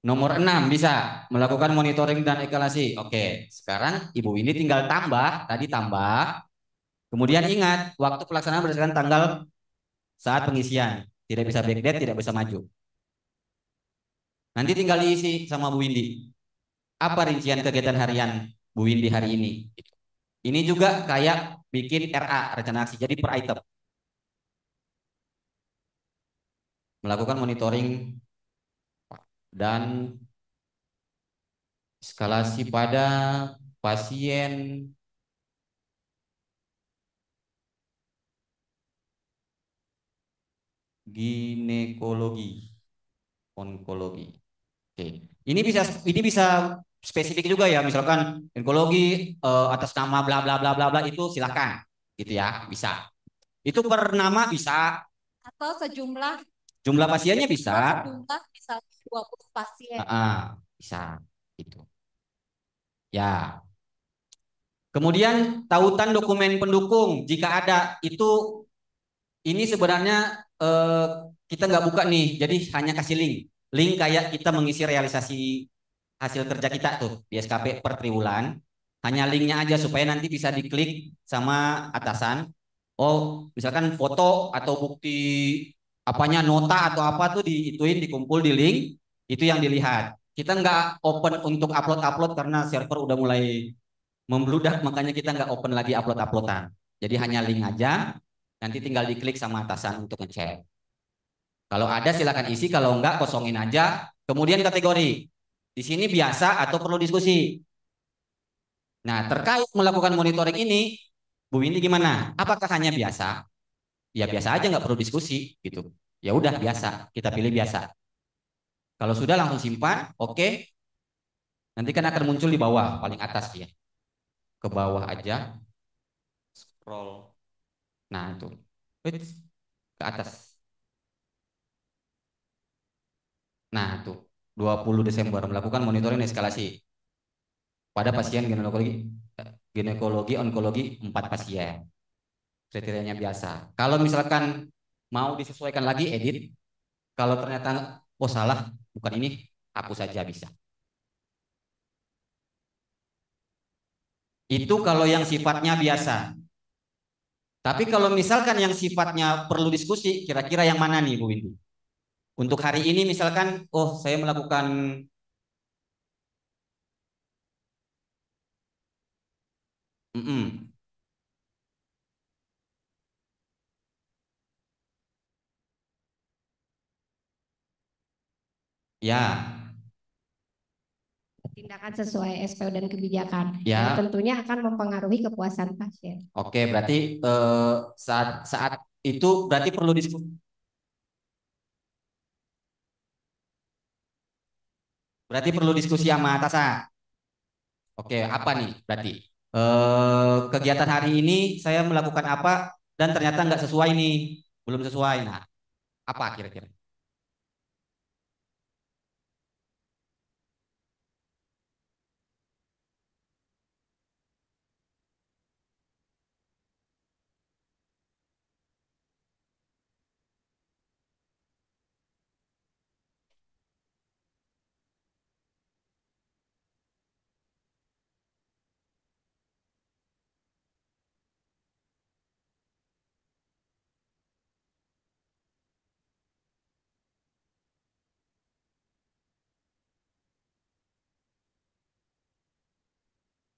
Nomor 6 bisa melakukan monitoring dan evaluasi. Oke, sekarang Ibu ini tinggal tambah. Kemudian ingat, waktu pelaksanaan berdasarkan tanggal saat pengisian. Tidak bisa backdate, tidak bisa maju. Nanti tinggal diisi sama Bu Windy. Apa rincian kegiatan harian Bu Windy hari ini? Ini juga kayak bikin RA, rencana aksi. Jadi per item. Melakukan monitoring dan eskalasi pada pasien ginekologi, onkologi. Oke. Ini bisa spesifik juga ya, misalkan onkologi atas nama bla bla bla bla bla itu silakan gitu ya, bisa. Itu per nama bisa, Atau sejumlah jumlah pasiennya bisa. sejumlah misalnya 20 pasien. Bisa gitu. Ya. Kemudian tautan dokumen pendukung jika ada itu ini sebenarnya kita nggak buka nih, jadi hanya kasih link kayak kita mengisi realisasi hasil kerja kita tuh di SKP per triwulan. Hanya linknya aja supaya nanti bisa diklik sama atasan. Oh, misalkan foto atau bukti apanya nota atau apa tuh diituin dikumpul di link itu yang dilihat. Kita nggak open untuk upload karena server udah mulai membludak, makanya kita nggak open lagi upload-uploadan. Jadi hanya link aja, nanti tinggal diklik sama atasan untuk ngecek. Kalau ada silakan isi, kalau enggak kosongin aja. Kemudian kategori. Di sini biasa atau perlu diskusi. Nah, terkait melakukan monitoring ini, Bu Windy gimana? Apakah hanya biasa? Ya biasa aja, nggak perlu diskusi gitu. Ya udah biasa, kita pilih biasa. Kalau sudah langsung simpan, oke. Nanti kan akan muncul di bawah, paling atas ya. Ke bawah aja, scroll. Nah itu, ke atas. Nah itu, 20 Desember melakukan monitoring dan eskalasi pada pasien ginekologi onkologi 4 pasien. Kriterianya biasa. Kalau misalkan mau disesuaikan lagi edit, kalau ternyata oh salah, bukan ini, hapus saja bisa. Itu kalau yang sifatnya biasa. Tapi kalau misalkan yang sifatnya perlu diskusi, kira-kira yang mana nih Bu Windy? Untuk hari ini misalkan, oh saya melakukan ya, Tindakan sesuai SPO dan kebijakan. ya. Dan tentunya akan mempengaruhi kepuasan pasien. Oke, berarti saat saat itu berarti perlu diskusi. Berarti perlu diskusi sama atasan. Oke, apa nih berarti? Kegiatan hari ini saya melakukan apa dan ternyata nggak sesuai nih, belum sesuai. Nah, apa kira-kira?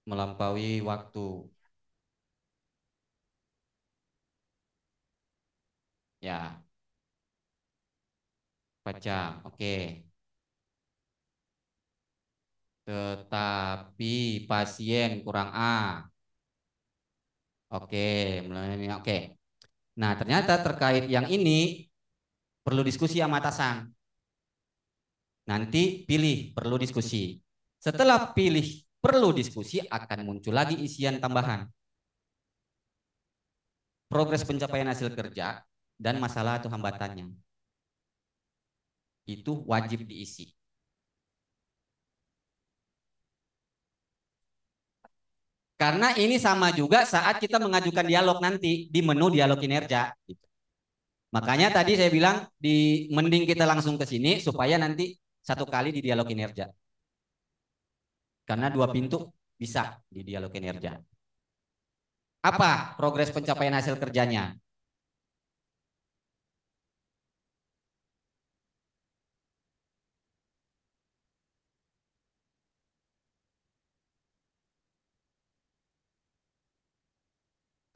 Melampaui waktu. Ya, 4 jam. Oke. Tetapi pasien kurang A. Oke, mulai oke. Nah, ternyata terkait yang ini perlu diskusi sama atasan. Nanti pilih perlu diskusi. Setelah pilih perlu diskusi akan muncul lagi isian tambahan. Progres pencapaian hasil kerja dan masalah atau hambatannya. Itu wajib diisi. Karena ini sama juga saat kita mengajukan dialog nanti di menu dialog kinerja. Makanya tadi saya bilang mending kita langsung ke sini supaya nanti satu kali di dialog kinerja. Karena 2 pintu bisa di dialog kinerja. Apa progres pencapaian hasil kerjanya?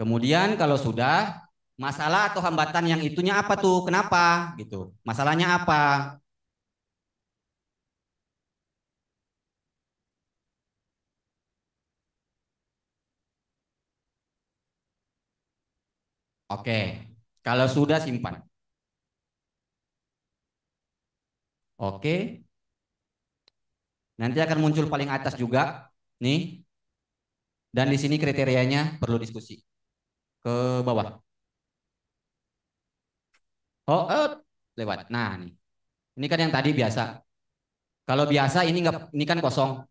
Kemudian kalau sudah, masalah atau hambatan yang itunya apa tuh? Kenapa? Gitu. Masalahnya apa? Oke. Kalau sudah simpan. Oke. Nanti akan muncul paling atas juga nih. Dan di sini kriterianya perlu diskusi. Ke bawah. Oh, lewat. Nah, nih. Ini kan yang tadi biasa. Kalau biasa ini enggak, ini kan kosong.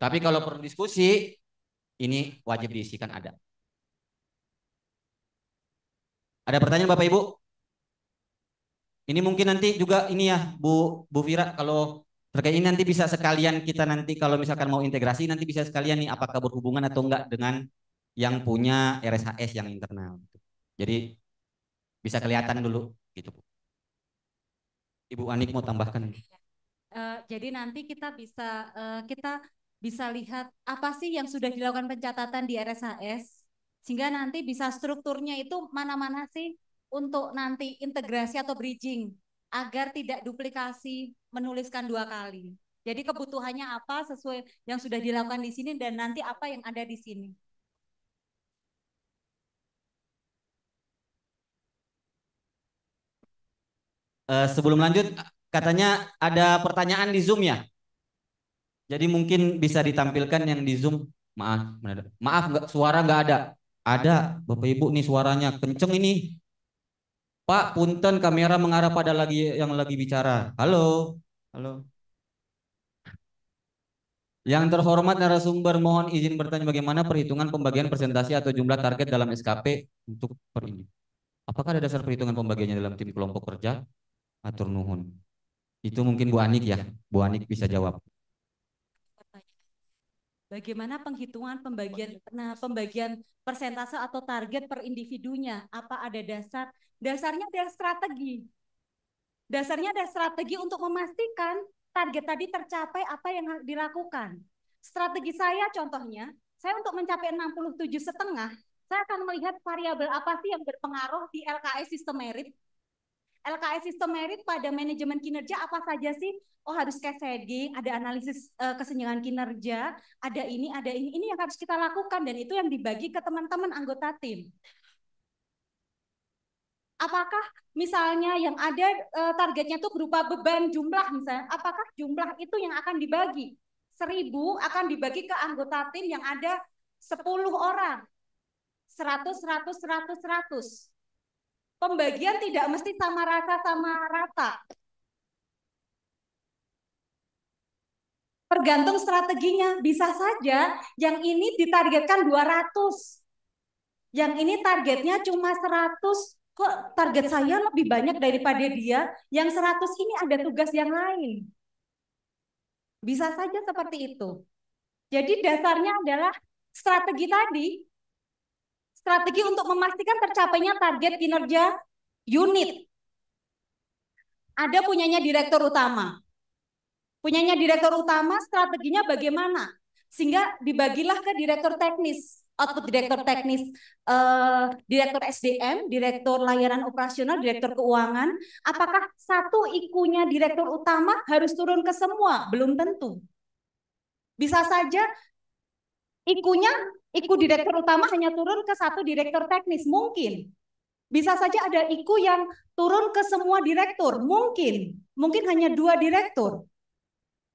Tapi kalau perlu diskusi, ini wajib diisikan ada. Ada pertanyaan Bapak Ibu? Ini mungkin nanti juga ini ya Bu Vira, kalau terkait ini nanti bisa sekalian kita nanti kalau misalkan mau integrasi nanti bisa sekalian nih apakah berhubungan atau enggak dengan yang punya RSHS yang internal. Jadi bisa kelihatan dulu gitu Bu. Ibu Anik mau tambahkan? Jadi nanti kita bisa kita bisa lihat apa sih yang sudah dilakukan pencatatan di RSHS, sehingga nanti bisa strukturnya itu mana-mana sih untuk nanti integrasi atau bridging, agar tidak duplikasi menuliskan 2 kali. Jadi kebutuhannya apa sesuai yang sudah dilakukan di sini dan nanti apa yang ada di sini. Sebelum lanjut, katanya ada pertanyaan di Zoom ya. Jadi mungkin bisa ditampilkan yang di Zoom. Maaf, maaf nggak, suara nggak ada. Ada, Bapak Ibu nih suaranya kenceng ini. Pak, punten kamera mengarah pada lagi yang lagi bicara. Halo, halo. Yang terhormat narasumber, mohon izin bertanya bagaimana perhitungan pembagian presentasi atau jumlah target dalam SKP untuk per ini. Apakah ada dasar perhitungan pembagiannya dalam tim kelompok kerja? Atur nuhun. Itu mungkin Bu Anik ya. Bu Anik bisa jawab. Bagaimana penghitungan pembagian persentase atau target per individunya? Apa ada dasar? Dasarnya adalah strategi. Dasarnya ada strategi untuk memastikan target tadi tercapai apa yang dilakukan. Strategi saya contohnya, saya untuk mencapai 67,5, saya akan melihat variabel apa sih yang berpengaruh di LKS sistem merit. LKS sistem merit pada manajemen kinerja apa saja sih? Oh, harus cascading, ada analisis kesenjangan kinerja, ada ini yang harus kita lakukan dan itu yang dibagi ke teman-teman anggota tim. Apakah misalnya yang ada targetnya itu berupa beban jumlah misalnya, apakah jumlah itu yang akan dibagi? 1.000 akan dibagi ke anggota tim yang ada 10 orang. 100, 100, 100, 100. Pembagian tidak mesti sama rata. Tergantung strateginya. Bisa saja yang ini ditargetkan 200. Yang ini targetnya cuma 100. Kok target saya lebih banyak daripada dia? Yang 100 ini ada tugas yang lain. Bisa saja seperti itu. Jadi dasarnya adalah strategi tadi. Strategi untuk memastikan tercapainya target kinerja unit. Ada punyanya direktur utama. Punyanya direktur utama, strateginya bagaimana? Sehingga dibagilah ke direktur teknis. Output direktur teknis, direktur SDM, direktur layanan operasional, direktur keuangan. Apakah satu ikunya direktur utama harus turun ke semua? Belum tentu. Bisa saja iku direktur utama hanya turun ke satu direktur teknis, mungkin. Bisa saja ada iku yang turun ke semua direktur, mungkin hanya 2 direktur.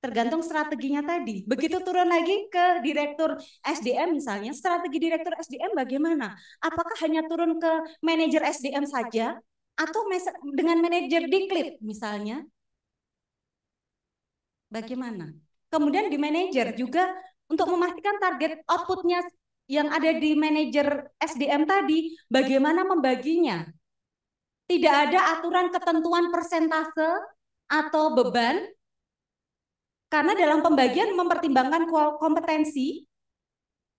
Tergantung strateginya tadi. Begitu turun lagi ke direktur SDM misalnya, strategi direktur SDM bagaimana? Apakah hanya turun ke manajer SDM saja atau dengan manajer diklit misalnya? Bagaimana? Kemudian di manajer juga untuk memastikan target outputnya yang ada di manajer SDM tadi, bagaimana membaginya? Tidak ada aturan ketentuan persentase atau beban, karena dalam pembagian mempertimbangkan kompetensi,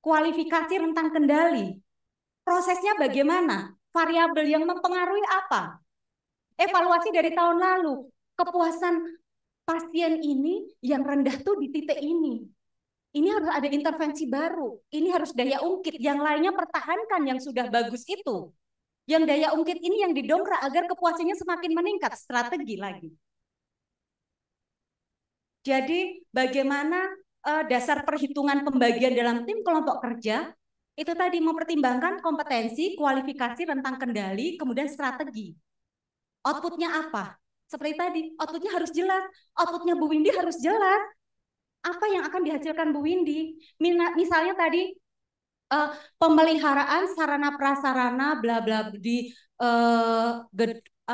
kualifikasi, rentang kendali. Prosesnya bagaimana? Variabel yang mempengaruhi apa? Evaluasi dari tahun lalu. Kepuasan pasien ini yang rendah tuh di titik ini. Ini harus ada intervensi baru. Ini harus daya ungkit. Yang lainnya pertahankan yang sudah bagus itu. Yang daya ungkit ini yang didongkrak agar kepuasannya semakin meningkat. Strategi lagi. Jadi bagaimana dasar perhitungan pembagian dalam tim kelompok kerja itu tadi mempertimbangkan kompetensi, kualifikasi, rentang kendali, kemudian strategi. Outputnya apa? Seperti tadi, outputnya harus jelas. Outputnya Bu Windy harus jelas. Apa yang akan dihasilkan Bu Windy? Misalnya tadi pemeliharaan sarana prasarana bla bla di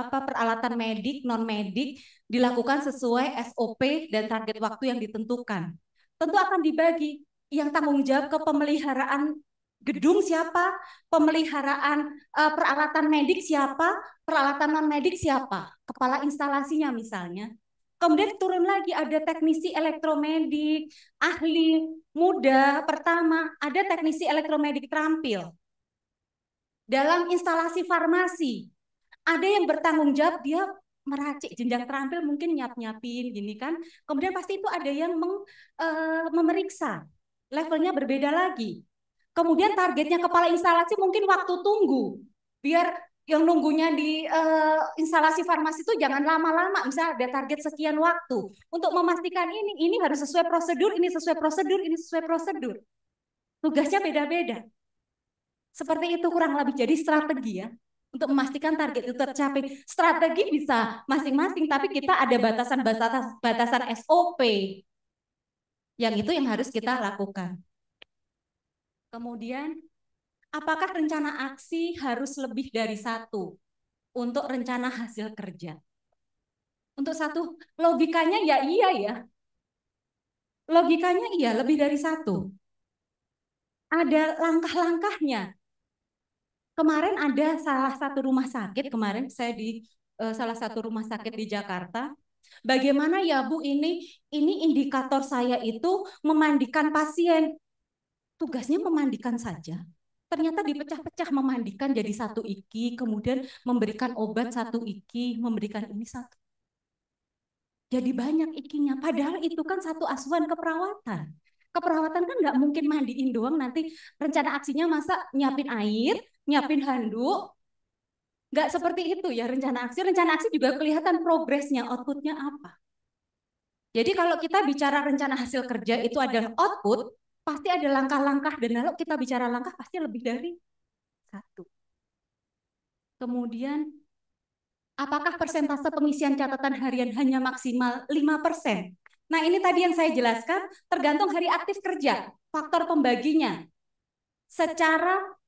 peralatan medik, non medik dilakukan sesuai SOP dan target waktu yang ditentukan. Tentu akan dibagi. Yang tanggung jawab ke pemeliharaan gedung siapa, pemeliharaan peralatan medik siapa, peralatan non medik siapa, kepala instalasinya misalnya. Kemudian turun lagi ada teknisi elektromedik, ahli muda pertama, ada teknisi elektromedik terampil. Dalam instalasi farmasi, ada yang bertanggung jawab dia meracik jenjang terampil mungkin nyap-nyapin gini kan. Kemudian pasti itu ada yang memeriksa. Levelnya berbeda lagi. Kemudian targetnya kepala instalasi mungkin waktu tunggu. Biar yang nunggunya di instalasi farmasi itu jangan lama-lama. Misalnya ada target sekian waktu. Untuk memastikan ini harus sesuai prosedur, ini sesuai prosedur, ini sesuai prosedur. Tugasnya beda-beda. Seperti itu kurang lebih. Jadi strategi ya. Untuk memastikan target itu tercapai. Strategi bisa masing-masing, tapi kita ada batasan SOP. Yang itu yang harus kita lakukan. Kemudian, apakah rencana aksi harus lebih dari satu untuk rencana hasil kerja? Untuk satu, logikanya ya iya ya. Logikanya iya, lebih dari satu. Ada langkah-langkahnya. Kemarin ada salah satu rumah sakit, kemarin saya di salah satu rumah sakit di Jakarta. Bagaimana ya Bu, ini indikator saya itu memandikan pasien. Tugasnya memandikan saja. Ternyata dipecah-pecah, memandikan jadi satu iki, kemudian memberikan obat satu iki, memberikan ini satu. Jadi banyak ikinya, padahal itu kan satu asuhan keperawatan. Keperawatan kan nggak mungkin mandiin doang, nanti rencana aksinya masa nyiapin air, nyiapin handuk. Nggak seperti itu ya rencana aksi. Rencana aksi juga kelihatan progresnya, outputnya apa. Jadi kalau kita bicara rencana hasil kerja itu adalah output, pasti ada langkah-langkah. Dan kalau kita bicara langkah pasti lebih dari satu. Kemudian, apakah persentase pengisian catatan harian hanya maksimal 5%? Nah ini tadi yang saya jelaskan, tergantung hari aktif kerja, faktor pembaginya. Secara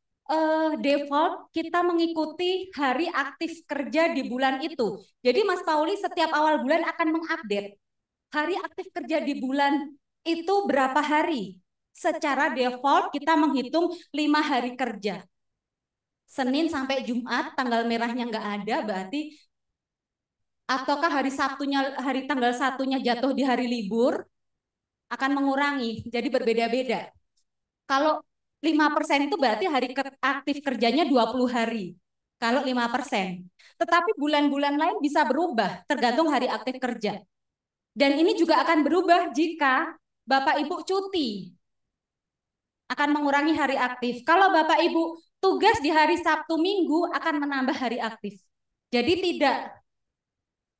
default kita mengikuti hari aktif kerja di bulan itu. Jadi Mas Pauli setiap awal bulan akan mengupdate hari aktif kerja di bulan itu berapa hari. Secara default kita menghitung 5 hari kerja. Senin sampai Jumat tanggal merahnya nggak ada, berarti ataukah hari tanggal satunya jatuh di hari libur akan mengurangi, jadi berbeda-beda. Kalau 5% itu berarti hari aktif kerjanya 20 hari. Kalau 5%. Tetapi bulan-bulan lain bisa berubah tergantung hari aktif kerja. Dan ini juga akan berubah jika Bapak Ibu cuti. Akan mengurangi hari aktif. Kalau Bapak Ibu tugas di hari Sabtu Minggu akan menambah hari aktif. Jadi tidak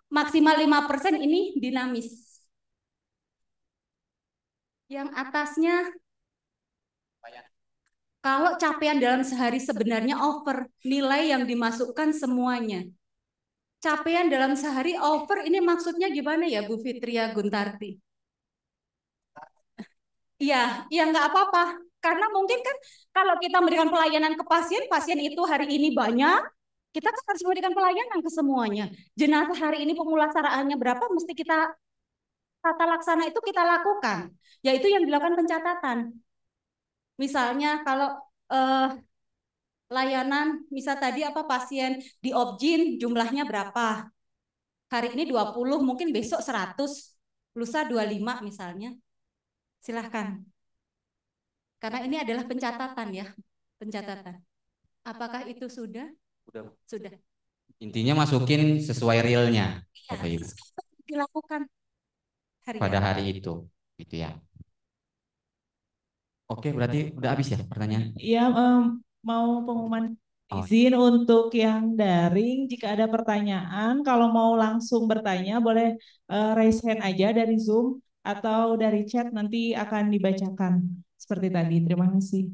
maksimal 5% ini dinamis. Yang atasnya kalau capaian dalam sehari sebenarnya over, nilai yang dimasukkan semuanya. Capaian dalam sehari over, ini maksudnya gimana ya Bu Fitria Guntarti? Iya, ya nggak apa-apa. Karena mungkin kan kalau kita memberikan pelayanan ke pasien, pasien itu hari ini banyak, kita kan harus memberikan pelayanan ke semuanya. Jenazah hari ini pemulasaraannya berapa, mesti kita tata laksana itu kita lakukan. Yaitu yang dilakukan pencatatan. Misalnya kalau layanan, misal tadi apa pasien di Objin jumlahnya berapa? Hari ini 20, mungkin besok 100, lusa 25 misalnya. Silahkan. Karena ini adalah pencatatan ya, pencatatan. Apakah itu sudah? Sudah. Intinya masukin sesuai realnya, Bapak Ibu. Dilakukan Pada hari itu, gitu ya. Oke, berarti udah habis ya pertanyaan? Iya, mau pengumuman izin untuk yang daring. Jika ada pertanyaan, kalau mau langsung bertanya, boleh raise hand aja dari Zoom atau dari chat, nanti akan dibacakan seperti tadi. Terima kasih.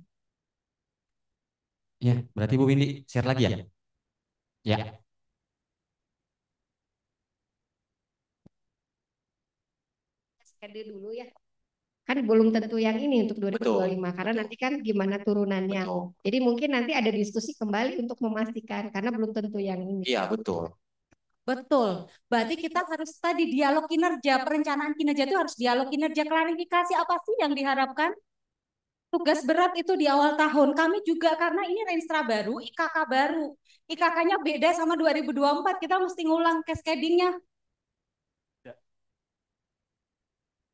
Ya, berarti Bu Windy share lagi ya? Ya. Schedule dulu ya. Kan belum tentu yang ini untuk 2025 karena nanti kan gimana turunannya. Jadi mungkin nanti ada diskusi kembali untuk memastikan karena belum tentu yang ini. Iya, betul. Betul. Berarti kita harus tadi dialog kinerja, perencanaan kinerja itu harus dialog kinerja, klarifikasi apa sih yang diharapkan. Tugas berat itu di awal tahun. Kami juga karena ini Renstra baru, IKK baru. IKK-nya beda sama 2024, kita mesti ngulang cascading-nya.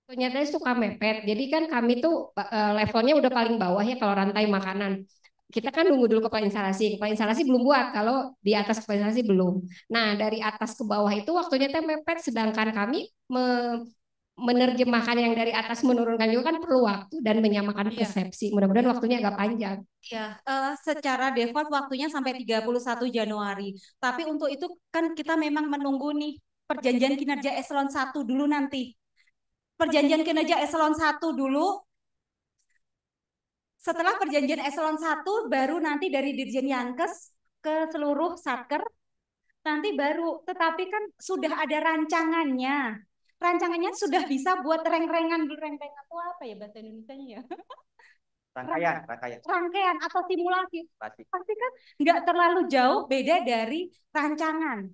Ternyata suka mepet. Jadi kan kami tuh levelnya udah paling bawah ya kalau rantai makanan. kita kan nunggu dulu kepala instalasi belum buat, kalau di atas kepala instalasi belum. Nah, dari atas ke bawah itu waktunya teh mepet, sedangkan kami menerjemahkan yang dari atas menurunkan juga kan perlu waktu dan menyamakan Iya. persepsi. Mudah-mudahan waktunya agak panjang. Ya, secara default waktunya sampai 31 Januari. Tapi untuk itu kan kita memang menunggu nih perjanjian kinerja eselon 1 dulu nanti. Perjanjian kinerja eselon 1 dulu. Setelah perjanjian eselon 1 baru nanti dari Dirjen Yankes ke seluruh satker nanti baru, tetapi kan sudah ada rancangannya. Rancangannya sudah bisa buat reng-rengan dulu. Reng-rengan itu apa ya bahasa Indonesianya ya? Rangkaian atau simulasi. Pasti kan nggak terlalu jauh beda dari rancangan.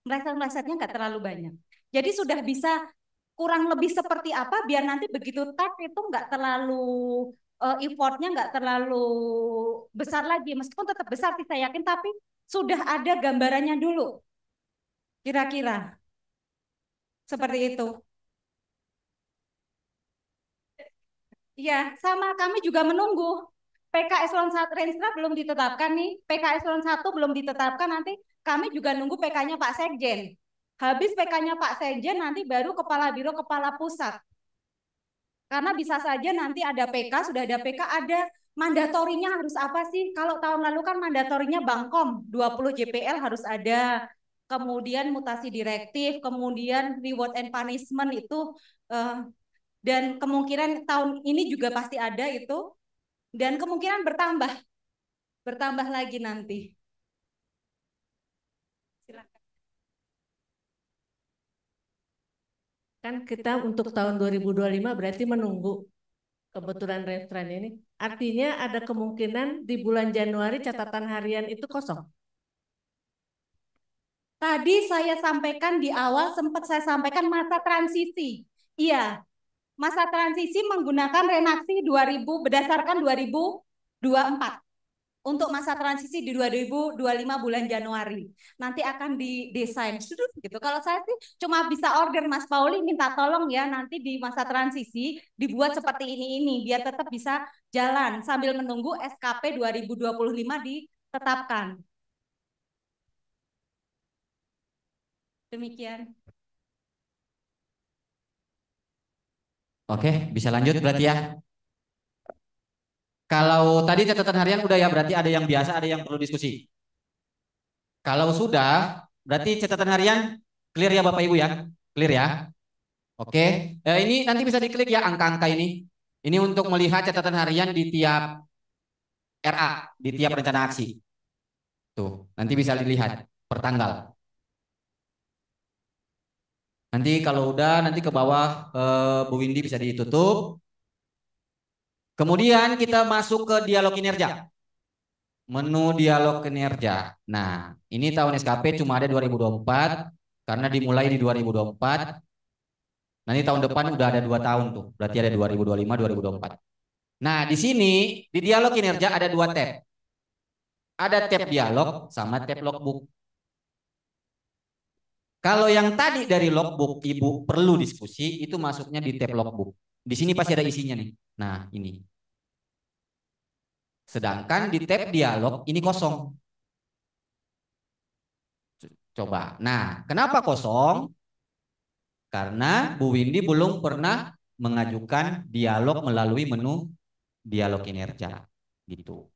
Meleset-melesetnya nggak terlalu banyak. Jadi sudah bisa kurang lebih seperti apa biar nanti begitu tag itu nggak terlalu effortnya nggak terlalu besar lagi. Meskipun tetap besar sih saya yakin, tapi sudah ada gambarannya dulu. Kira-kira seperti itu. Iya, sama kami juga menunggu. PK eselon 1 Renstra belum ditetapkan nih. PK eselon 1 belum ditetapkan, nanti kami juga nunggu PK-nya Pak Sekjen. Habis PK-nya Pak Sekjen nanti baru kepala biro kepala pusat. Karena bisa saja nanti ada PK, sudah ada PK, ada mandatorinya harus apa sih? Kalau tahun lalu kan mandatorinya Bangkom, 20 JPL harus ada. Kemudian mutasi direktif, kemudian reward and punishment itu dan kemungkinan tahun ini juga pasti ada itu, dan kemungkinan bertambah lagi nanti. Silakan. Kan kita untuk tahun 2025 berarti menunggu kebetulan restoran ini. Artinya ada kemungkinan di bulan Januari catatan harian itu kosong. Tadi saya sampaikan di awal, sempat saya sampaikan masa transisi. Iya, masa transisi menggunakan renaksi 2000 berdasarkan 2024. Untuk masa transisi di 2025 bulan Januari. Nanti akan didesain gitu. Kalau saya sih cuma bisa order Mas Pauli, minta tolong ya nanti di masa transisi dibuat seperti ini biar tetap bisa jalan sambil menunggu SKP 2025 ditetapkan. Demikian. Oke, bisa lanjut berarti ya. Kalau tadi catatan harian udah ya, berarti ada yang biasa, ada yang perlu diskusi. Kalau sudah, berarti catatan harian clear ya Bapak Ibu ya? Clear ya? Oke, ini nanti bisa diklik ya angka-angka ini. Ini untuk melihat catatan harian di tiap RA, di tiap rencana aksi. Tuh, nanti bisa dilihat per tanggal. Nanti kalau udah, nanti ke bawah Bu Windy bisa ditutup. Kemudian kita masuk ke dialog kinerja. Menu dialog kinerja. Nah, ini tahun SKP cuma ada 2024 karena dimulai di 2024. Nanti tahun depan udah ada 2 tahun tuh. Berarti ada 2025, 2024. Nah, di sini di dialog kinerja ada 2 tab. Ada tab dialog sama tab logbook. Kalau yang tadi dari logbook Ibu perlu diskusi, itu masuknya di tab logbook. Di sini pasti ada isinya nih. Nah, ini. Sedangkan di tab dialog ini kosong. Coba. Nah, kenapa kosong? Karena Bu Windy belum pernah mengajukan dialog melalui menu dialog kinerja. Gitu.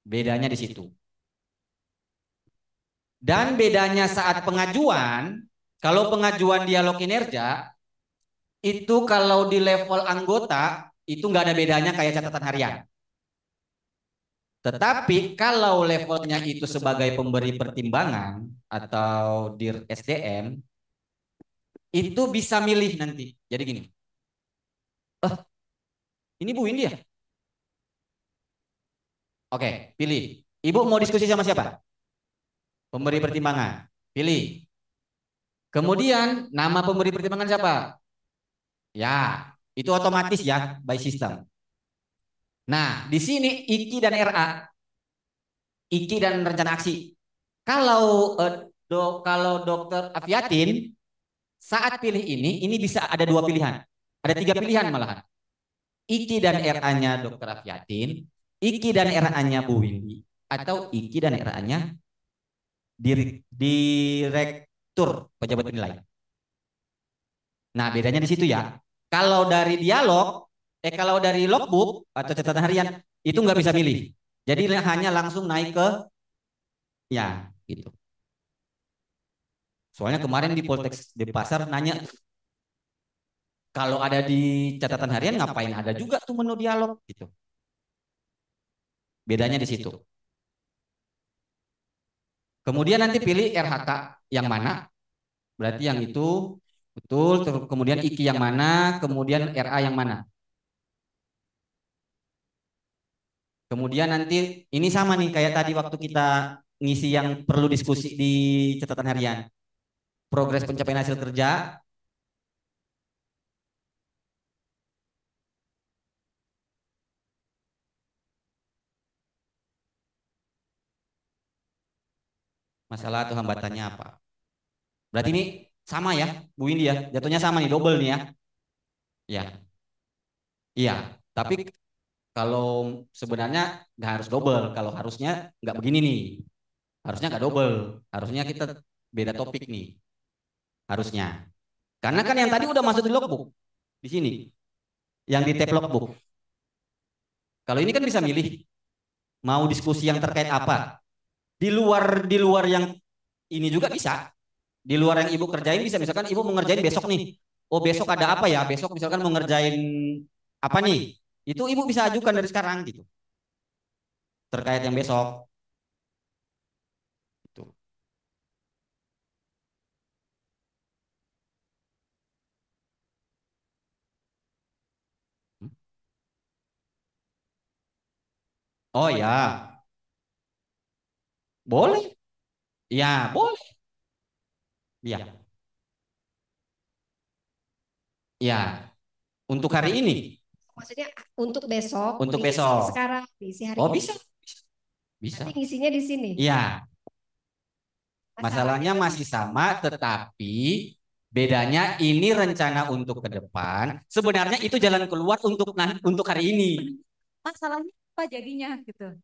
Bedanya di situ. Dan bedanya saat pengajuan, kalau pengajuan dialog kinerja, itu kalau di level anggota, itu nggak ada bedanya kayak catatan harian. Tetapi kalau levelnya itu sebagai pemberi pertimbangan atau dir SDM, itu bisa milih nanti. Jadi gini, ini Bu Windy ya? Oke, pilih. Ibu mau diskusi sama siapa? Pemberi pertimbangan. Pilih. Kemudian nama pemberi pertimbangan siapa? Ya, itu otomatis ya by system. Nah, di sini IKI dan RA. IKI dan rencana aksi. Kalau dokter Afiatin saat pilih ini bisa ada 2 pilihan. Ada 3 pilihan malahan. IKI dan RA-nya dokter Afiatin IKI dan RA-nya Bu Windy atau IKI dan RA-nya direktur pejabat penilai. Nah, bedanya di situ ya. Kalau dari dialog, kalau dari logbook atau catatan harian itu nggak bisa milih. Jadi hanya langsung naik ke ya gitu. Soalnya kemarin di Poltex di pasar nanya kalau ada di catatan harian ngapain ada juga tuh menu dialog gitu. Bedanya di situ. Kemudian nanti pilih RHK yang mana? Berarti yang itu betul. Kemudian IKI yang mana? Kemudian RA yang mana? Kemudian nanti ini sama nih kayak tadi waktu kita ngisi yang perlu diskusi di catatan harian. Progres pencapaian hasil kerja. Masalah atau hambatannya apa? Berarti ini sama ya, Bu Windy ya. Jatuhnya sama nih, double nih ya. Ya, iya. Tapi kalau sebenarnya nggak harus double. Kalau harusnya nggak begini nih. Harusnya nggak double. Harusnya kita beda topik nih. Harusnya. Karena kan yang tadi udah masuk di logbook. Di sini. Yang di tab logbook. Kalau ini kan bisa milih. Mau diskusi yang terkait apa. Di luar yang ini juga bisa. Di luar yang ibu kerjain bisa. Misalkan ibu mau ngerjain besok nih. Oh besok ada apa ya? Besok misalkan mau ngerjain apa nih? Itu ibu bisa ajukan dari sekarang gitu. Terkait yang besok. Gitu. Oh ya, boleh. Ya, boleh. Ya, ya. Untuk hari ini, Maksudnya untuk besok, untuk diisi besok. sekarang, diisi hari Oh ini. bisa, bisa. Nanti ngisinya di sini. Ya, masalahnya masih sama, tetapi bedanya ini rencana untuk ke depan. Sebenarnya itu jalan keluar untuk hari ini. Masalahnya apa jadinya gitu.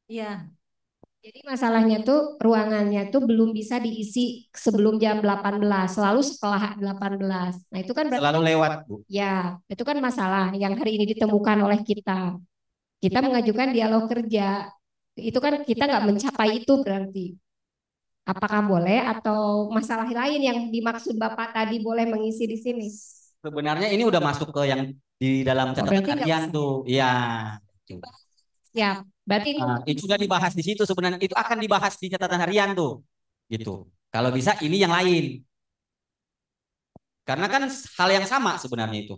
Iya. Jadi masalahnya tuh ruangannya tuh belum bisa diisi sebelum jam 18, selalu setelah 18. Nah, itu kan berarti Selalu lewat, Bu. ya, itu kan masalah yang hari ini ditemukan oleh kita. Kita mengajukan dialog kerja. Itu kan kita nggak mencapai itu berarti. Apakah boleh atau masalah lain yang dimaksud Bapak tadi boleh mengisi di sini? Sebenarnya ini udah masuk ke yang di dalam Oh, catatan berarti nggak harian bisa. tuh. Iya. Ya, berarti Itu sudah dibahas di situ sebenarnya. Itu akan dibahas di catatan harian tuh. Gitu. Kalau bisa ini yang lain. Karena kan hal yang sama sebenarnya itu.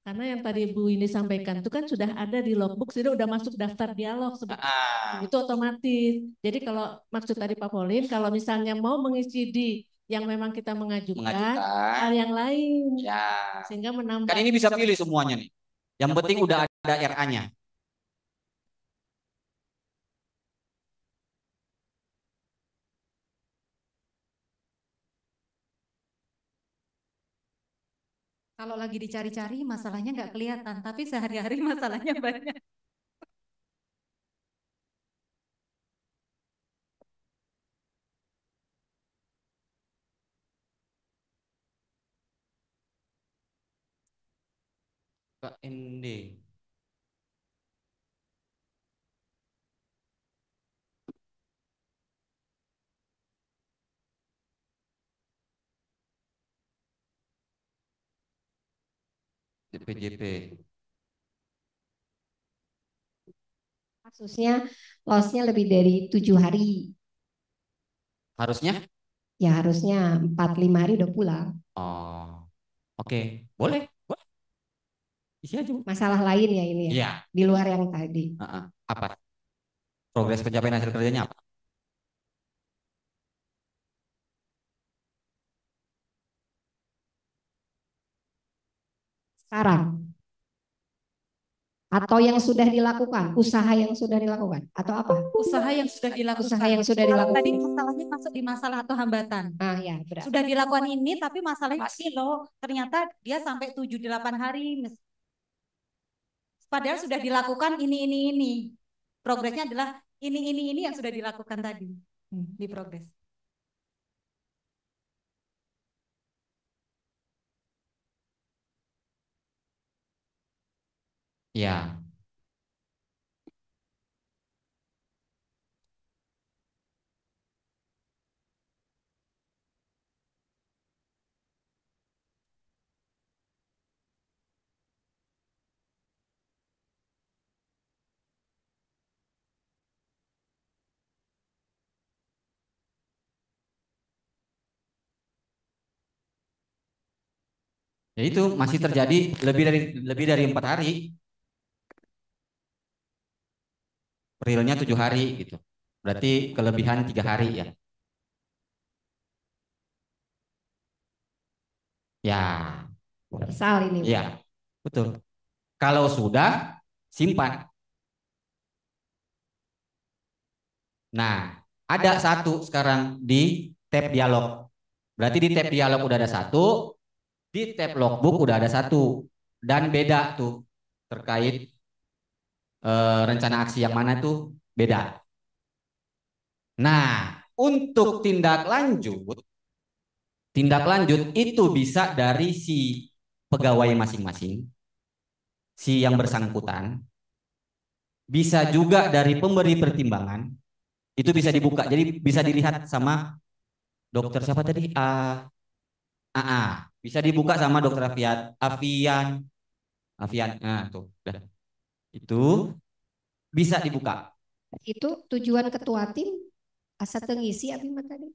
Karena yang tadi Bu ini sampaikan itu kan sudah ada di logbook, sudah masuk daftar dialog itu otomatis. Jadi kalau maksud tadi Pak Polin, kalau misalnya mau mengisi di yang memang kita mengajukan hal yang lain, Ya. sehingga menambah. Kan ini bisa pilih semuanya nih. Yang penting udah ada RA-nya. Kalau lagi dicari-cari masalahnya nggak kelihatan, tapi sehari-hari masalahnya banyak. KND. DPJP. kasusnya lossnya lebih dari 7 hari. Harusnya? Ya harusnya 4-5 hari udah pulang. Oh. Oke, boleh. Boleh. Isi aja, Bu. Masalah lain ya ini ya. Iya. Di luar yang tadi. Apa? Progres pencapaian hasil kerjanya apa? Sekarang. Atau yang sudah dilakukan, usaha yang sudah dilakukan, atau apa? Usaha yang sudah dilakukan. Usaha yang sudah Kalau dilakukan. tadi masalahnya masuk di masalah atau hambatan. Ah ya, berat. Sudah dilakukan ini tapi masalahnya sih loh, ternyata dia sampai 7-8 hari. Padahal sudah dilakukan ini. Progresnya adalah ini yang sudah dilakukan tadi di progres. Ya. Ya itu masih terjadi lebih dari 4 hari. Realnya 7 hari gitu. Berarti kelebihan 3 hari ya. Ya. Misal ini. Ya, betul. Kalau sudah simpan. Nah, ada satu sekarang di tab dialog. Berarti di tab dialog udah ada satu, di tab logbook udah ada satu, dan beda tuh terkait rencana aksi yang mana tuh beda. Nah, untuk tindak lanjut itu bisa dari si pegawai masing-masing, si yang bersangkutan, bisa juga dari pemberi pertimbangan, itu bisa dibuka. Jadi bisa dilihat sama dokter siapa tadi? Bisa dibuka sama dokter Avian. Nah, tuh. Dah. Itu bisa dibuka. Itu tujuan ketua tim asa tengisi abi mah tadi.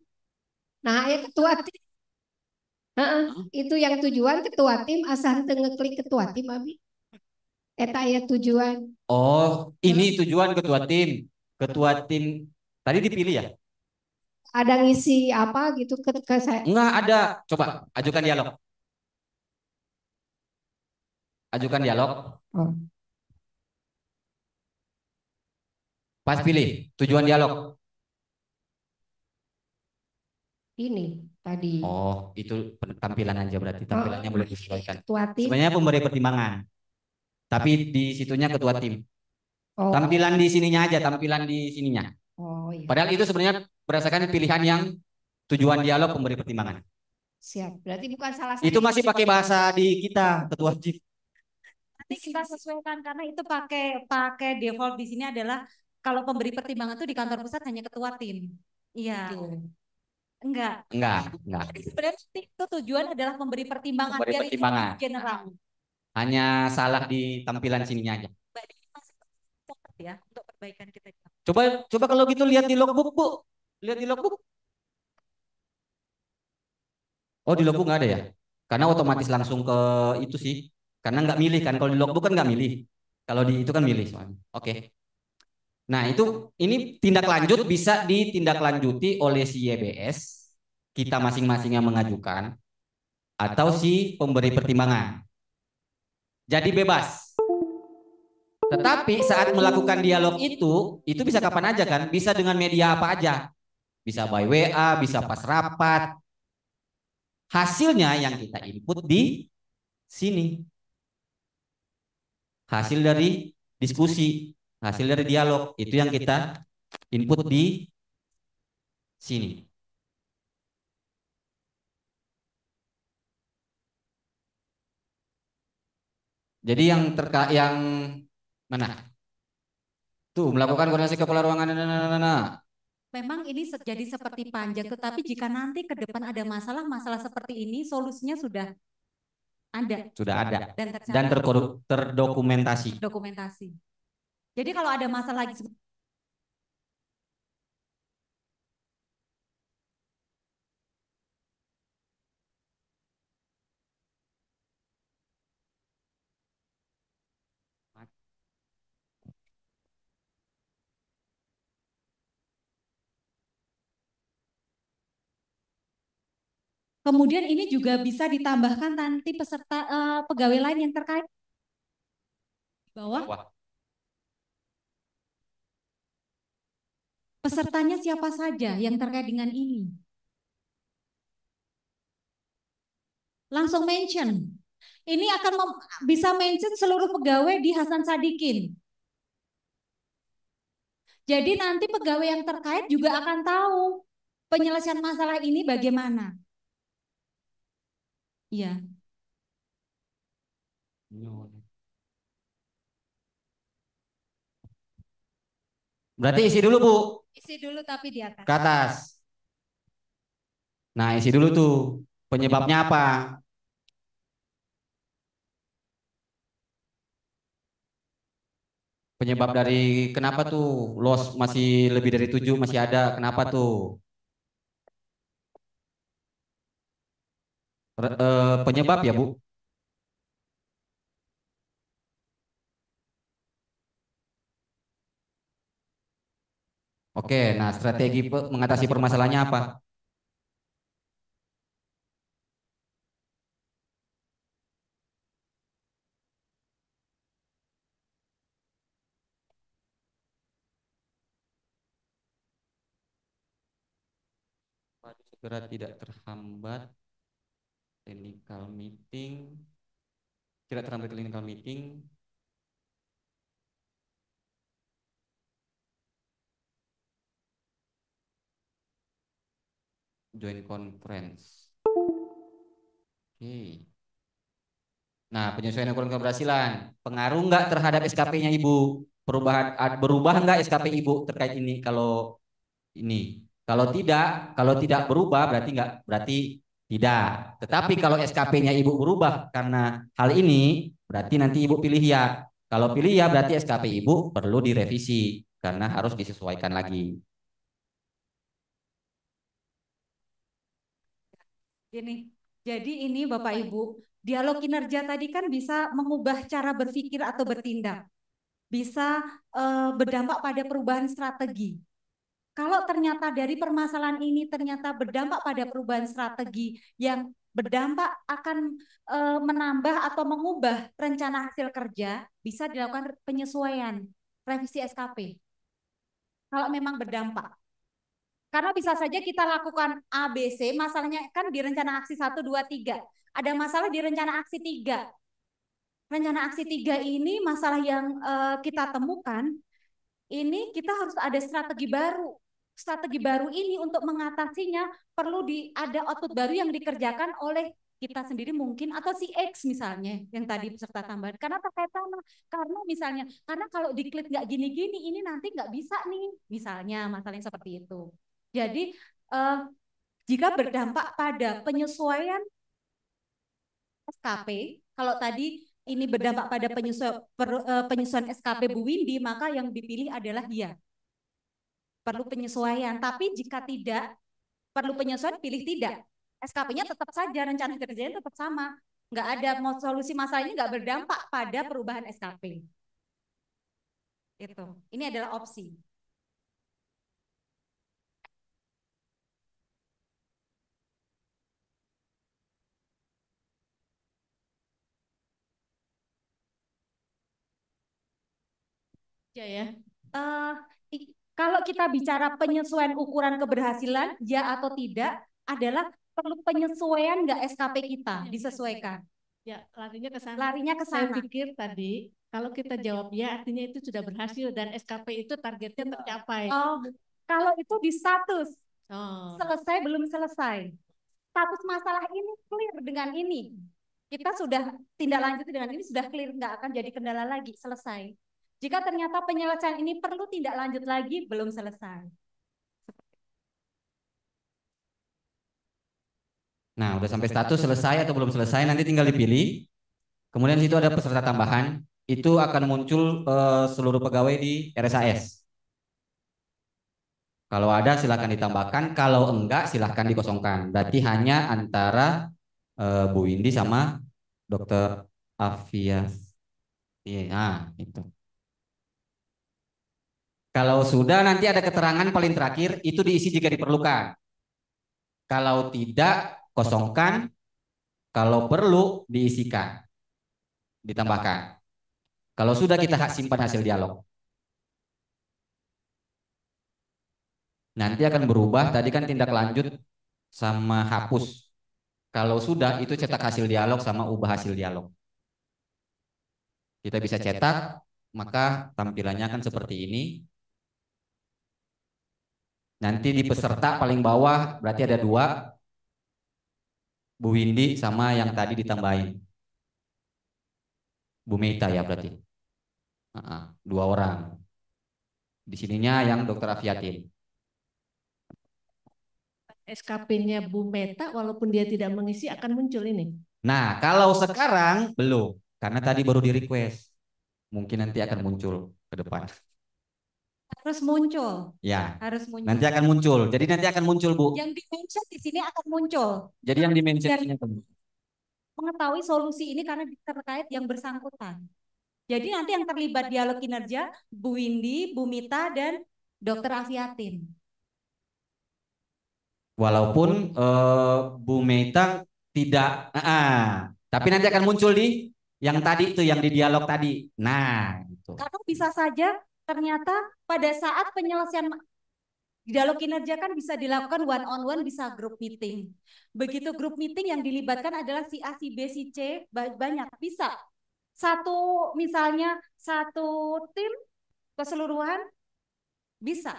Nah, ya ketua tim. Heeh, itu yang tujuan ketua tim asa henteu ngeklik ketua tim abi. Eta ya tujuan. Oh, ini tujuan ketua tim. Ketua tim tadi dipilih ya? Ada ngisi apa gitu ke saya. Enggak ada. Coba ajukan dialog. Ajukan dialog. Oh. Pas pilih tujuan dialog. Ini tadi. Oh, itu tampilan aja berarti tampilannya boleh disesuaikan. Ketua tim. Sebenarnya pemberi pertimbangan. Tapi di situnya ketua tim. Oh. Tampilan di sininya aja, tampilan di sininya. Oh iya. Padahal itu sebenarnya berdasarkan pilihan yang tujuan dialog pemberi pertimbangan. Siap. Berarti bukan salah satu. Itu masih pakai bahasa di kita, ketua tim. Nanti kita sesuaikan karena itu pakai default di sini adalah kalau pemberi pertimbangan itu di kantor pusat hanya ketua tim. Iya. Enggak. Enggak. Jadi sebenarnya itu tujuan adalah memberi pertimbangan Memberi biar pertimbangan. ini general. Hanya salah di tampilan sininya aja. Mbak Dini masih catat ya untuk perbaikan kita. Coba kalau gitu lihat di logbook, Bu. Lihat di logbook. Oh, di logbook nggak ada ya? Karena otomatis langsung ke itu sih. Karena nggak milih kan. Kalau di logbook kan nggak milih. Kalau di itu kan milih soalnya. Oke. Nah, ini tindak lanjut bisa ditindaklanjuti oleh si YBS, kita masing-masing yang mengajukan, atau si pemberi pertimbangan. Jadi bebas. Tetapi saat melakukan dialog itu bisa kapan aja kan? Bisa dengan media apa aja. Bisa by WA, bisa pas rapat. Hasilnya yang kita input di sini. Hasil dari diskusi, hasil dari dialog, itu yang kita input di sini. Jadi yang mana? Tuh, melakukan koordinasi kepala ruangan. Memang ini jadi seperti panjang, tetapi jika nanti ke depan ada masalah seperti ini, solusinya sudah ada dan terdokumentasi. Dokumentasi. Jadi kalau ada masalah lagi kemudian ini juga bisa ditambahkan nanti peserta pegawai lain yang terkait Bawah. Bawah. Pesertanya siapa saja yang terkait dengan ini? Langsung mention. Ini akan bisa mention seluruh pegawai di Hasan Sadikin. Jadi nanti pegawai yang terkait juga akan tahu penyelesaian masalah ini bagaimana. Iya. Berarti isi dulu, Bu. Isi dulu tapi di atas. Ke atas. Nah, isi dulu tuh. Penyebabnya apa? Penyebab dari kenapa tuh loss masih lebih dari 7 masih ada. Kenapa tuh? Penyebab ya, Bu. Oke, nah strategi mengatasi permasalahannya apa? Segera tidak terhambat clinical meeting, tidak terhambat clinical meeting, join conference. Oke. Nah, penyesuaian ukuran keberhasilan, pengaruh nggak terhadap SKP-nya Ibu? Berubah nggak SKP Ibu terkait ini? Kalau ini, kalau tidak berubah berarti tidak. Tetapi kalau SKP-nya Ibu berubah karena hal ini, berarti nanti Ibu pilih ya. Kalau pilih ya, berarti SKP Ibu perlu direvisi karena harus disesuaikan lagi. Gini, jadi ini Bapak Ibu, dialog kinerja tadi kan bisa mengubah cara berpikir atau bertindak. Bisa berdampak pada perubahan strategi. Kalau ternyata dari permasalahan ini ternyata berdampak pada perubahan strategi yang berdampak akan menambah atau mengubah rencana hasil kerja, bisa dilakukan penyesuaian, revisi SKP. Kalau memang berdampak. Karena bisa saja kita lakukan A, B, C, masalahnya kan di rencana aksi 1, 2, 3. Ada masalah di rencana aksi 3. Rencana aksi 3 ini masalah yang kita temukan, ini kita harus ada strategi baru. Strategi baru ini untuk mengatasinya perlu ada output baru yang dikerjakan oleh kita sendiri mungkin atau si X misalnya yang tadi peserta tambahan. Karena terkait sama, karena kalau diklik nggak gini-gini ini nanti nggak bisa nih, misalnya masalahnya seperti itu. Jadi jika berdampak pada penyesuaian SKP, kalau tadi ini berdampak pada penyesuaian SKP Bu Windy, maka yang dipilih adalah dia. Perlu penyesuaian, tapi jika tidak perlu penyesuaian, pilih tidak. SKP-nya tetap saja, rencana kerjanya tetap sama. Nggak ada solusi masalahnya, nggak berdampak pada perubahan SKP. Itu. Ini adalah opsi. Ya. Kalau kita bicara penyesuaian ukuran keberhasilan, ya atau tidak, adalah perlu penyesuaian nggak SKP kita disesuaikan. Ya, larinya ke sana. Larinya ke Saya sana. pikir tadi kalau kita jawab ya, artinya itu sudah berhasil dan SKP itu targetnya tercapai. Oh, kalau itu di status. Oh. Selesai belum selesai. Status masalah ini clear dengan ini. Kita sudah tindak lanjut dengan ini sudah clear, nggak akan jadi kendala lagi, selesai. Jika ternyata penyelesaian ini perlu tindak lanjut lagi, belum selesai. Nah, udah sampai status selesai atau belum selesai, nanti tinggal dipilih. Kemudian situ ada peserta tambahan, itu akan muncul seluruh pegawai di RSAS. Kalau ada silahkan ditambahkan, kalau enggak silahkan dikosongkan. Berarti hanya antara Bu Windy sama Dokter Afia. Iya, nah, itu. Kalau sudah nanti ada keterangan paling terakhir, itu diisi jika diperlukan. Kalau tidak, kosongkan. Kalau perlu, diisikan. Ditambahkan. Kalau sudah kita simpan hasil dialog, nanti akan berubah. Tadi kan tindak lanjut sama hapus. Kalau sudah itu cetak hasil dialog sama ubah hasil dialog. Kita bisa cetak, maka tampilannya akan seperti ini. Nanti di peserta paling bawah berarti ada dua, Bu Windy sama yang tadi ditambahin, Bu Meita ya berarti. Dua orang. Di sininya yang Dokter Afiatin. SKP-nya Bu Meta walaupun dia tidak mengisi akan muncul ini. Nah, kalau sekarang belum, karena tadi baru di request. Mungkin nanti akan muncul ke depan. Harus muncul. Ya, Harus muncul. nanti akan muncul. Jadi nanti akan muncul, Bu. Yang di-mention di sini akan muncul. Jadi yang di-mention ini mengetahui solusi ini karena terkait yang bersangkutan. Jadi nanti yang terlibat dialog kinerja Bu Windy, Bu Mita, dan Dokter Afiatin. Walaupun Bu Meita tidak, tapi nanti akan muncul di yang tadi itu, yang di dialog tadi. Nah, gitu. Karena bisa saja ternyata pada saat penyelesaian dialog kinerja kan bisa dilakukan one on one, bisa group meeting. Begitu group meeting yang dilibatkan adalah si A, si B, si C, banyak bisa. Satu misalnya satu tim keseluruhan bisa.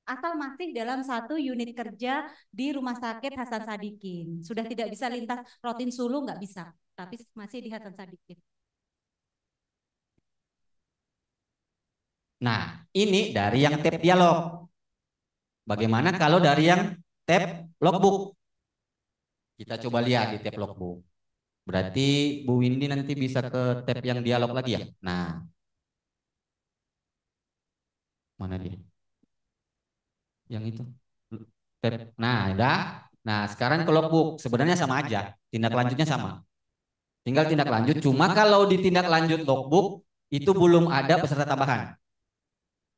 Asal masih dalam satu unit kerja di Rumah Sakit Hasan Sadikin. Sudah tidak bisa lintas Rotin Sulu, nggak bisa. Tapi masih di Hasan Sadikin. Nah, ini dari yang tab dialog. Bagaimana kalau dari yang tab logbook? Kita coba lihat di tab logbook. Berarti Bu Windy nanti bisa ke tab yang dialog lagi ya? Nah, mana dia? Yang itu. Tab. Nah, udah. Nah, sekarang ke logbook. Sebenarnya sama aja. Tindak lanjutnya sama. Tinggal tindak lanjut. Cuma kalau di tindak lanjut logbook, itu belum ada peserta tambahan.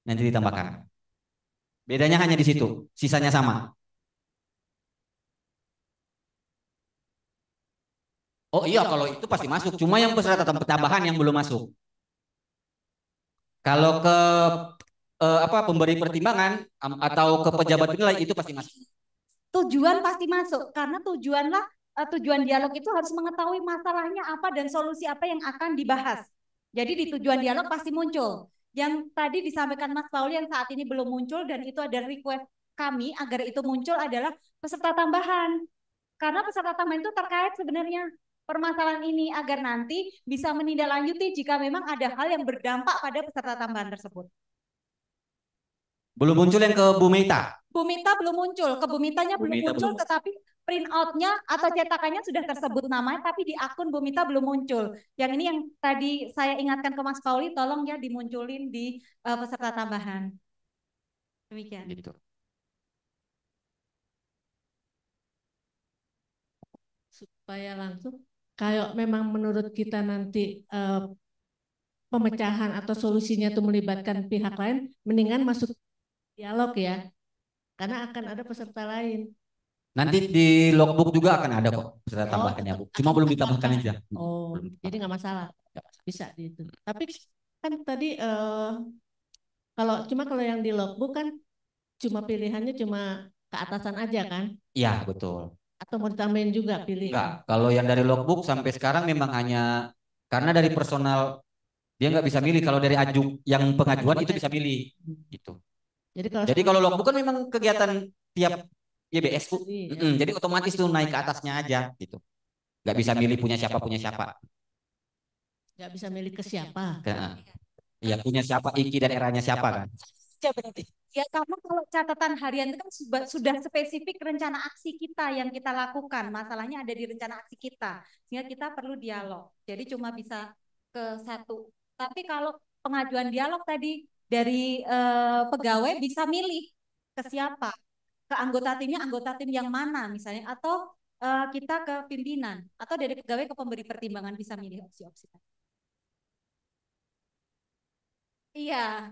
Nanti ditambahkan. Bedanya hanya di situ. Sisanya sama. Oh iya, kalau itu pasti masuk. Cuma yang peserta tambahan yang belum masuk. Kalau ke pemberi pertimbangan atau ke pejabat penilai itu pasti masuk. Tujuan pasti masuk karena tujuan dialog itu harus mengetahui masalahnya apa dan solusi apa yang akan dibahas. Jadi di tujuan dialog pasti muncul. Yang tadi disampaikan Mas Pauli yang saat ini belum muncul dan itu ada request kami agar itu muncul adalah peserta tambahan. Karena peserta tambahan itu terkait sebenarnya permasalahan ini agar nanti bisa menindaklanjuti jika memang ada hal yang berdampak pada peserta tambahan tersebut. Belum muncul yang ke Bu Meita. Bu Mita belum muncul, ke Bu Mitanya belum muncul, belum. Tetapi print out-nya atau cetakannya sudah tersebut namanya, tapi di akun Bu Mita belum muncul. Yang ini yang tadi saya ingatkan ke Mas Pauli, tolong ya dimunculin di peserta tambahan. Demikian. Gitu. Supaya langsung, kalau memang menurut kita nanti pemecahan atau solusinya itu melibatkan pihak lain, mendingan masuk dialog ya. Karena akan ada peserta lain. Nanti di logbook juga akan ada kok peserta tambahannya, Bu. Cuma belum ditambahkan aja. Oh, jadi nggak masalah. Bisa di itu. Tapi kan tadi kalau yang di logbook kan cuma pilihannya cuma ke atasan aja kan? Iya, betul. Atau mau ditambahin juga pilih? Enggak, kalau yang dari logbook sampai sekarang memang hanya karena dari personal dia nggak bisa milih. Kalau dari yang pengajuan itu bisa milih gitu. Jadi kalau logbook kan memang kegiatan tiap YBS, Bu. Jadi otomatis tuh naik ke atasnya aja gitu. Nggak bisa milih punya siapa. Nggak bisa milih ke siapa. Iya, punya siapa, Iki dan eranya siapa kan. Ya karena kalau catatan harian itu kan sudah spesifik rencana aksi kita yang kita lakukan. Masalahnya ada di rencana aksi kita. Sehingga kita perlu dialog. Jadi cuma bisa ke satu. Tapi kalau pengajuan dialog tadi dari pegawai bisa milih ke siapa. Ke anggota tim yang mana misalnya. Atau kita ke pimpinan. Atau dari pegawai ke pemberi pertimbangan bisa milih opsi-opsi. Iya.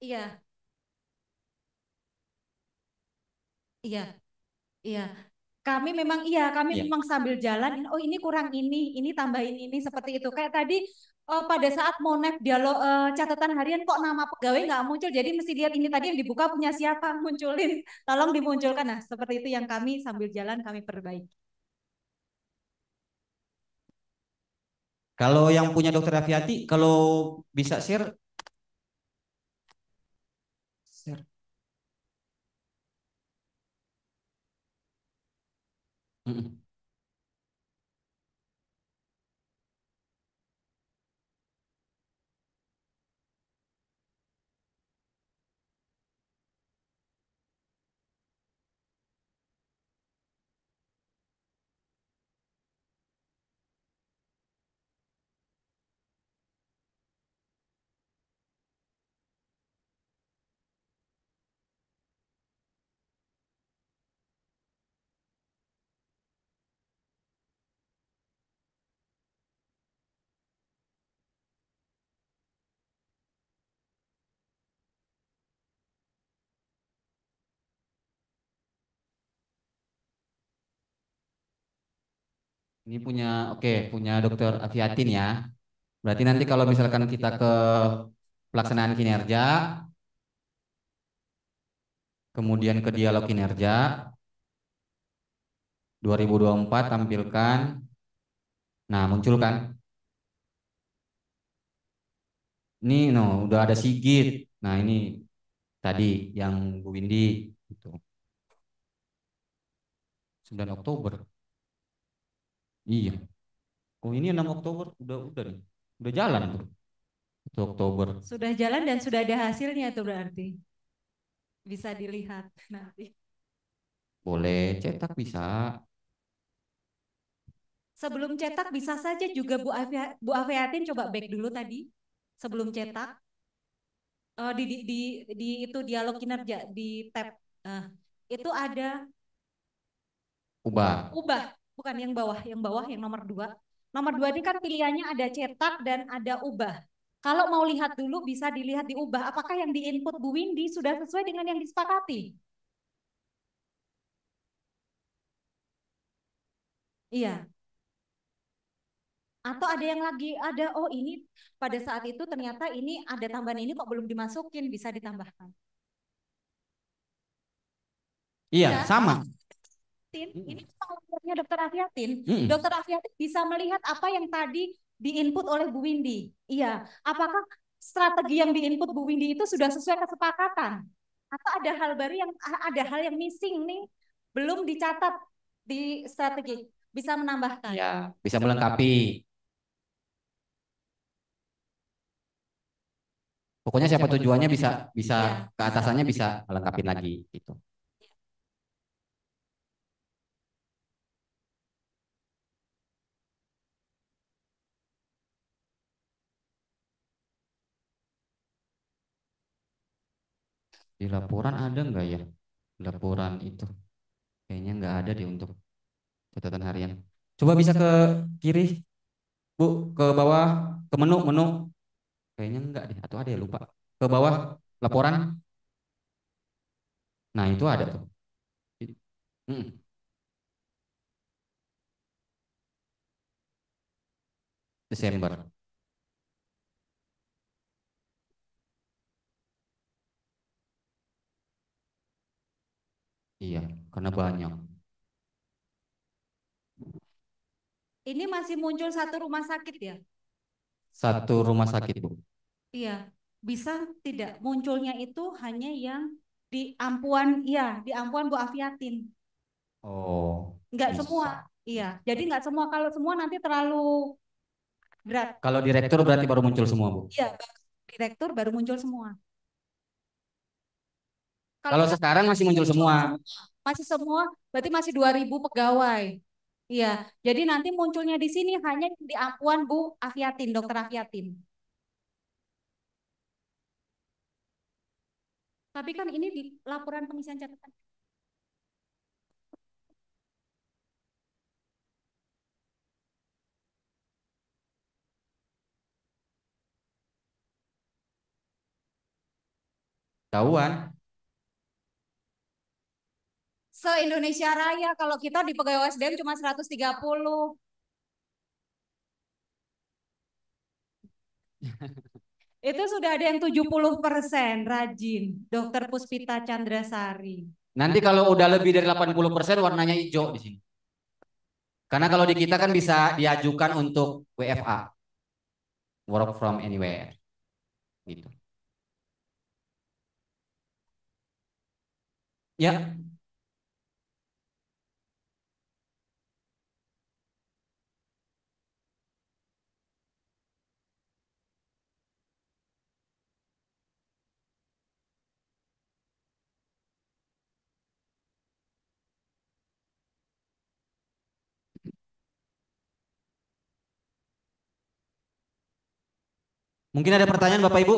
Iya. Iya. Iya. Kami memang iya, kami Iya. memang sambil jalan. Oh ini kurang ini tambahin ini seperti itu. Kayak tadi pada saat mau naik dialog catatan harian kok nama pegawai nggak muncul. Jadi mesti lihat ini tadi yang dibuka punya siapa, munculin. Tolong dimunculkan. Nah seperti itu yang kami sambil jalan kami perbaiki. Kalau yang punya Dokter Aviati, kalau bisa share, share. Mm-mm. Ini punya, oke, punya Dokter Aviatin ya. Berarti nanti kalau misalkan kita ke pelaksanaan kinerja, kemudian ke dialog kinerja, 2024 tampilkan, nah muncul kan, ini no, udah ada Sigit, nah ini tadi yang Bu Windy, gitu. 9 Oktober, iya. Oh ini 6 Oktober, udah nih, udah jalan tuh, 1 Oktober. Sudah jalan dan sudah ada hasilnya itu berarti. Bisa dilihat nanti. Boleh cetak bisa. Sebelum cetak bisa saja juga Bu Afiatin coba back dulu tadi. Sebelum cetak. Di itu dialog kinerja di tab. Itu ada Ubah. bukan yang bawah yang nomor 2. Nomor 2 ini kan pilihannya ada cetak dan ada ubah. Kalau mau lihat dulu bisa dilihat di ubah. Apakah yang di input Bu Windy sudah sesuai dengan yang disepakati? Iya. Atau ada yang lagi oh ini pada saat itu ternyata ini ada tambahan ini kok belum dimasukin, bisa ditambahkan. Iya, Ya, sama. ini pengalamannya Dokter Afiatin. Mm. Dokter Afiatin bisa melihat apa yang tadi diinput oleh Bu Windy. Iya, apakah strategi yang diinput Bu Windy itu sudah sesuai kesepakatan? Atau ada hal yang missing nih, belum dicatat di strategi, bisa menambahkan. Ya, bisa melengkapi. Pokoknya siapa tujuannya bisa bisa Iya. ke atasannya bisa melengkapi lagi gitu. Di laporan ada nggak ya? Laporan itu kayaknya nggak ada deh untuk catatan harian. Coba bisa ke kiri, Bu, ke bawah, ke menu. Kayaknya enggak deh, atau ada ya lupa. Ke bawah laporan. Nah, itu ada tuh. Mm. Desember. Iya, karena banyak. Ini masih muncul satu rumah sakit ya? Satu rumah sakit, Bu. Iya, bisa tidak munculnya itu hanya yang di Ampuan, iya, di Ampuan Bu Afiatin. Oh, Enggak bisa. semua, iya. Jadi enggak semua, kalau semua nanti terlalu berat. Kalau direktur berarti baru muncul semua, Bu. Iya, direktur baru muncul semua. Kalau sekarang masih muncul semua. Masih semua, berarti masih 2.000 pegawai. Iya, jadi nanti munculnya di sini hanya di Ampuan Bu Afiatin, Dokter Afiatin. Tapi kan ini di laporan pengisian catatan. Tahuan. Se-Indonesia Raya, kalau kita di pegawai SDM cuma 130. Itu sudah ada yang 70% rajin, Dokter Puspita Chandrasari. Nanti kalau udah lebih dari 80% warnanya hijau di sini. Karena kalau di kita kan bisa diajukan untuk WFA, work from anywhere, gitu. Ya, mungkin ada pertanyaan Bapak Ibu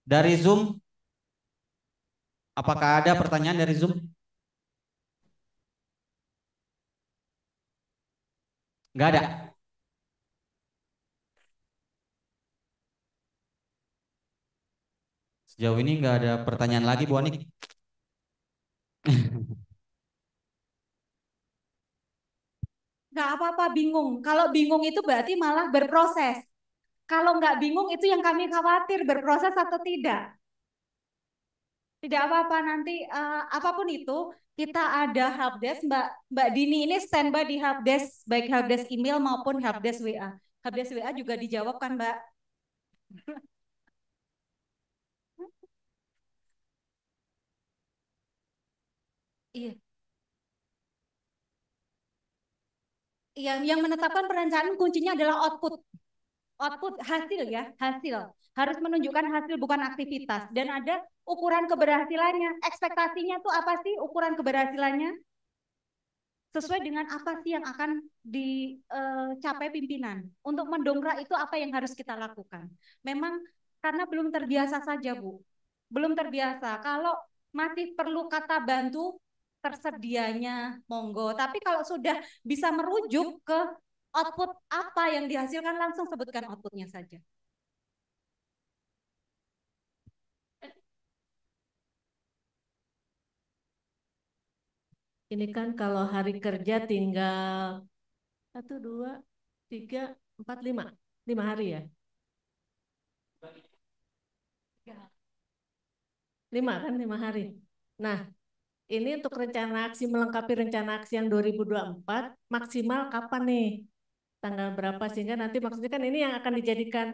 dari Zoom. Apakah ada pertanyaan dari Zoom? Nggak ada. Sejauh ini nggak ada pertanyaan lagi, Bu Anik. Nggak apa-apa bingung. Kalau bingung itu berarti malah berproses. Kalau nggak bingung itu yang kami khawatir, berproses atau tidak. Tidak apa-apa, nanti apapun itu kita ada helpdesk. Mbak Dini ini standby di helpdesk, baik helpdesk email maupun helpdesk WA. Helpdesk WA juga dijawab kan, Mbak? Iya. Yang menetapkan perencanaan kuncinya adalah output. Output hasil ya, hasil. Harus menunjukkan hasil bukan aktivitas. Dan ada ukuran keberhasilannya. Ekspektasinya tuh apa sih ukuran keberhasilannya? Sesuai dengan apa sih yang akan dicapai pimpinan. Untuk mendongkrak itu apa yang harus kita lakukan. Memang karena belum terbiasa saja, Bu. Belum terbiasa. Kalau masih perlu kata bantu, tersedianya monggo. Tapi kalau sudah bisa merujuk ke output apa yang dihasilkan, langsung sebutkan outputnya saja. Ini kan kalau hari kerja tinggal 1, 2, 3, 4, 5. 5 hari ya? 5 kan, 5 hari. Nah, ini untuk rencana aksi melengkapi rencana aksi yang 2024 maksimal kapan nih? Tanggal berapa, sehingga nanti maksudnya kan ini yang akan dijadikan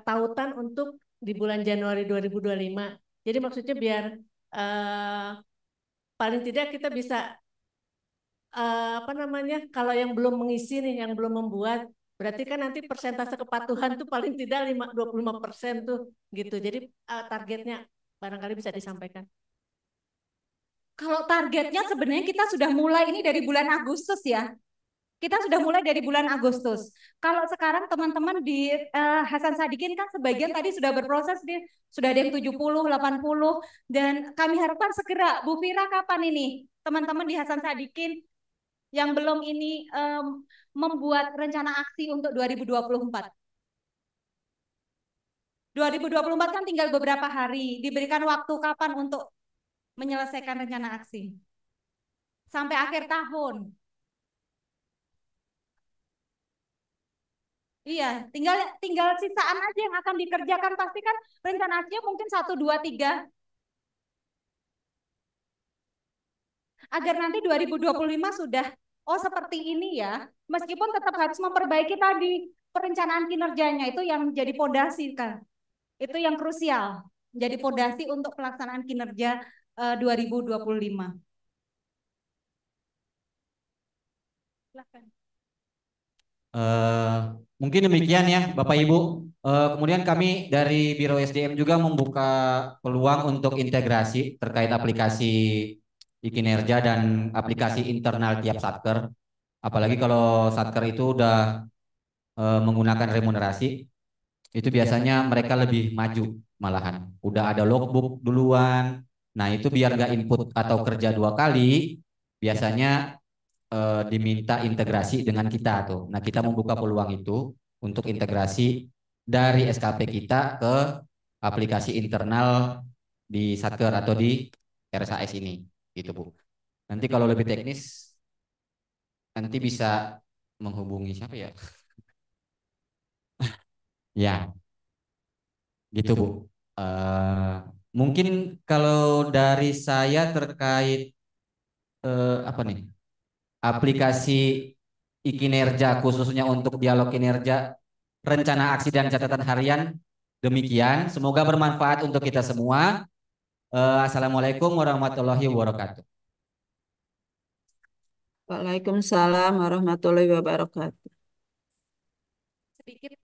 tautan untuk di bulan Januari 2025. Jadi maksudnya biar paling tidak kita bisa apa namanya, kalau yang belum mengisi nih, yang belum membuat, berarti kan nanti persentase kepatuhan tuh paling tidak 25% tuh gitu. Jadi targetnya barangkali bisa disampaikan. Kalau targetnya sebenarnya kita sudah mulai ini dari bulan Agustus ya. Kita sudah mulai dari bulan Agustus. Kalau sekarang teman-teman di Hasan Sadikin kan sebagian tadi sudah berproses, sudah ada yang 70, 80, dan kami harapkan segera. Bu Fira kapan ini? Teman-teman di Hasan Sadikin yang belum ini membuat rencana aksi untuk 2024. 2024 kan tinggal beberapa hari. Diberikan waktu kapan untuk menyelesaikan rencana aksi? Sampai akhir tahun. Iya, tinggal sisaan aja yang akan dikerjakan. Pasti kan rencana aksinya mungkin 1, 2, 3. Agar nanti 2025 sudah, oh seperti ini ya. Meskipun tetap harus memperbaiki tadi perencanaan kinerjanya, itu yang jadi pondasi kan. Itu yang krusial. Jadi pondasi untuk pelaksanaan kinerja 2025. Silakan. Mungkin demikian ya Bapak Ibu. Kemudian kami dari Biro SDM juga membuka peluang untuk integrasi terkait aplikasi kinerja dan aplikasi internal tiap satker. Apalagi kalau satker itu udah menggunakan remunerasi, itu biasanya mereka lebih maju malahan. Udah ada logbook duluan. Nah itu biar nggak input atau kerja 2 kali, biasanya diminta integrasi dengan kita tuh. Nah, kita membuka peluang itu untuk integrasi dari SKP kita ke aplikasi internal di Satker atau di RSAS ini, gitu Bu. Nanti kalau lebih teknis, nanti bisa menghubungi siapa ya? Ya, gitu Bu. Eh, mungkin kalau dari saya terkait apa nih? Aplikasi kinerja khususnya untuk dialog kinerja, rencana aksi dan catatan harian. Demikian, semoga bermanfaat untuk kita semua. Assalamualaikum warahmatullahi wabarakatuh. Waalaikumsalam warahmatullahi wabarakatuh. Sedikit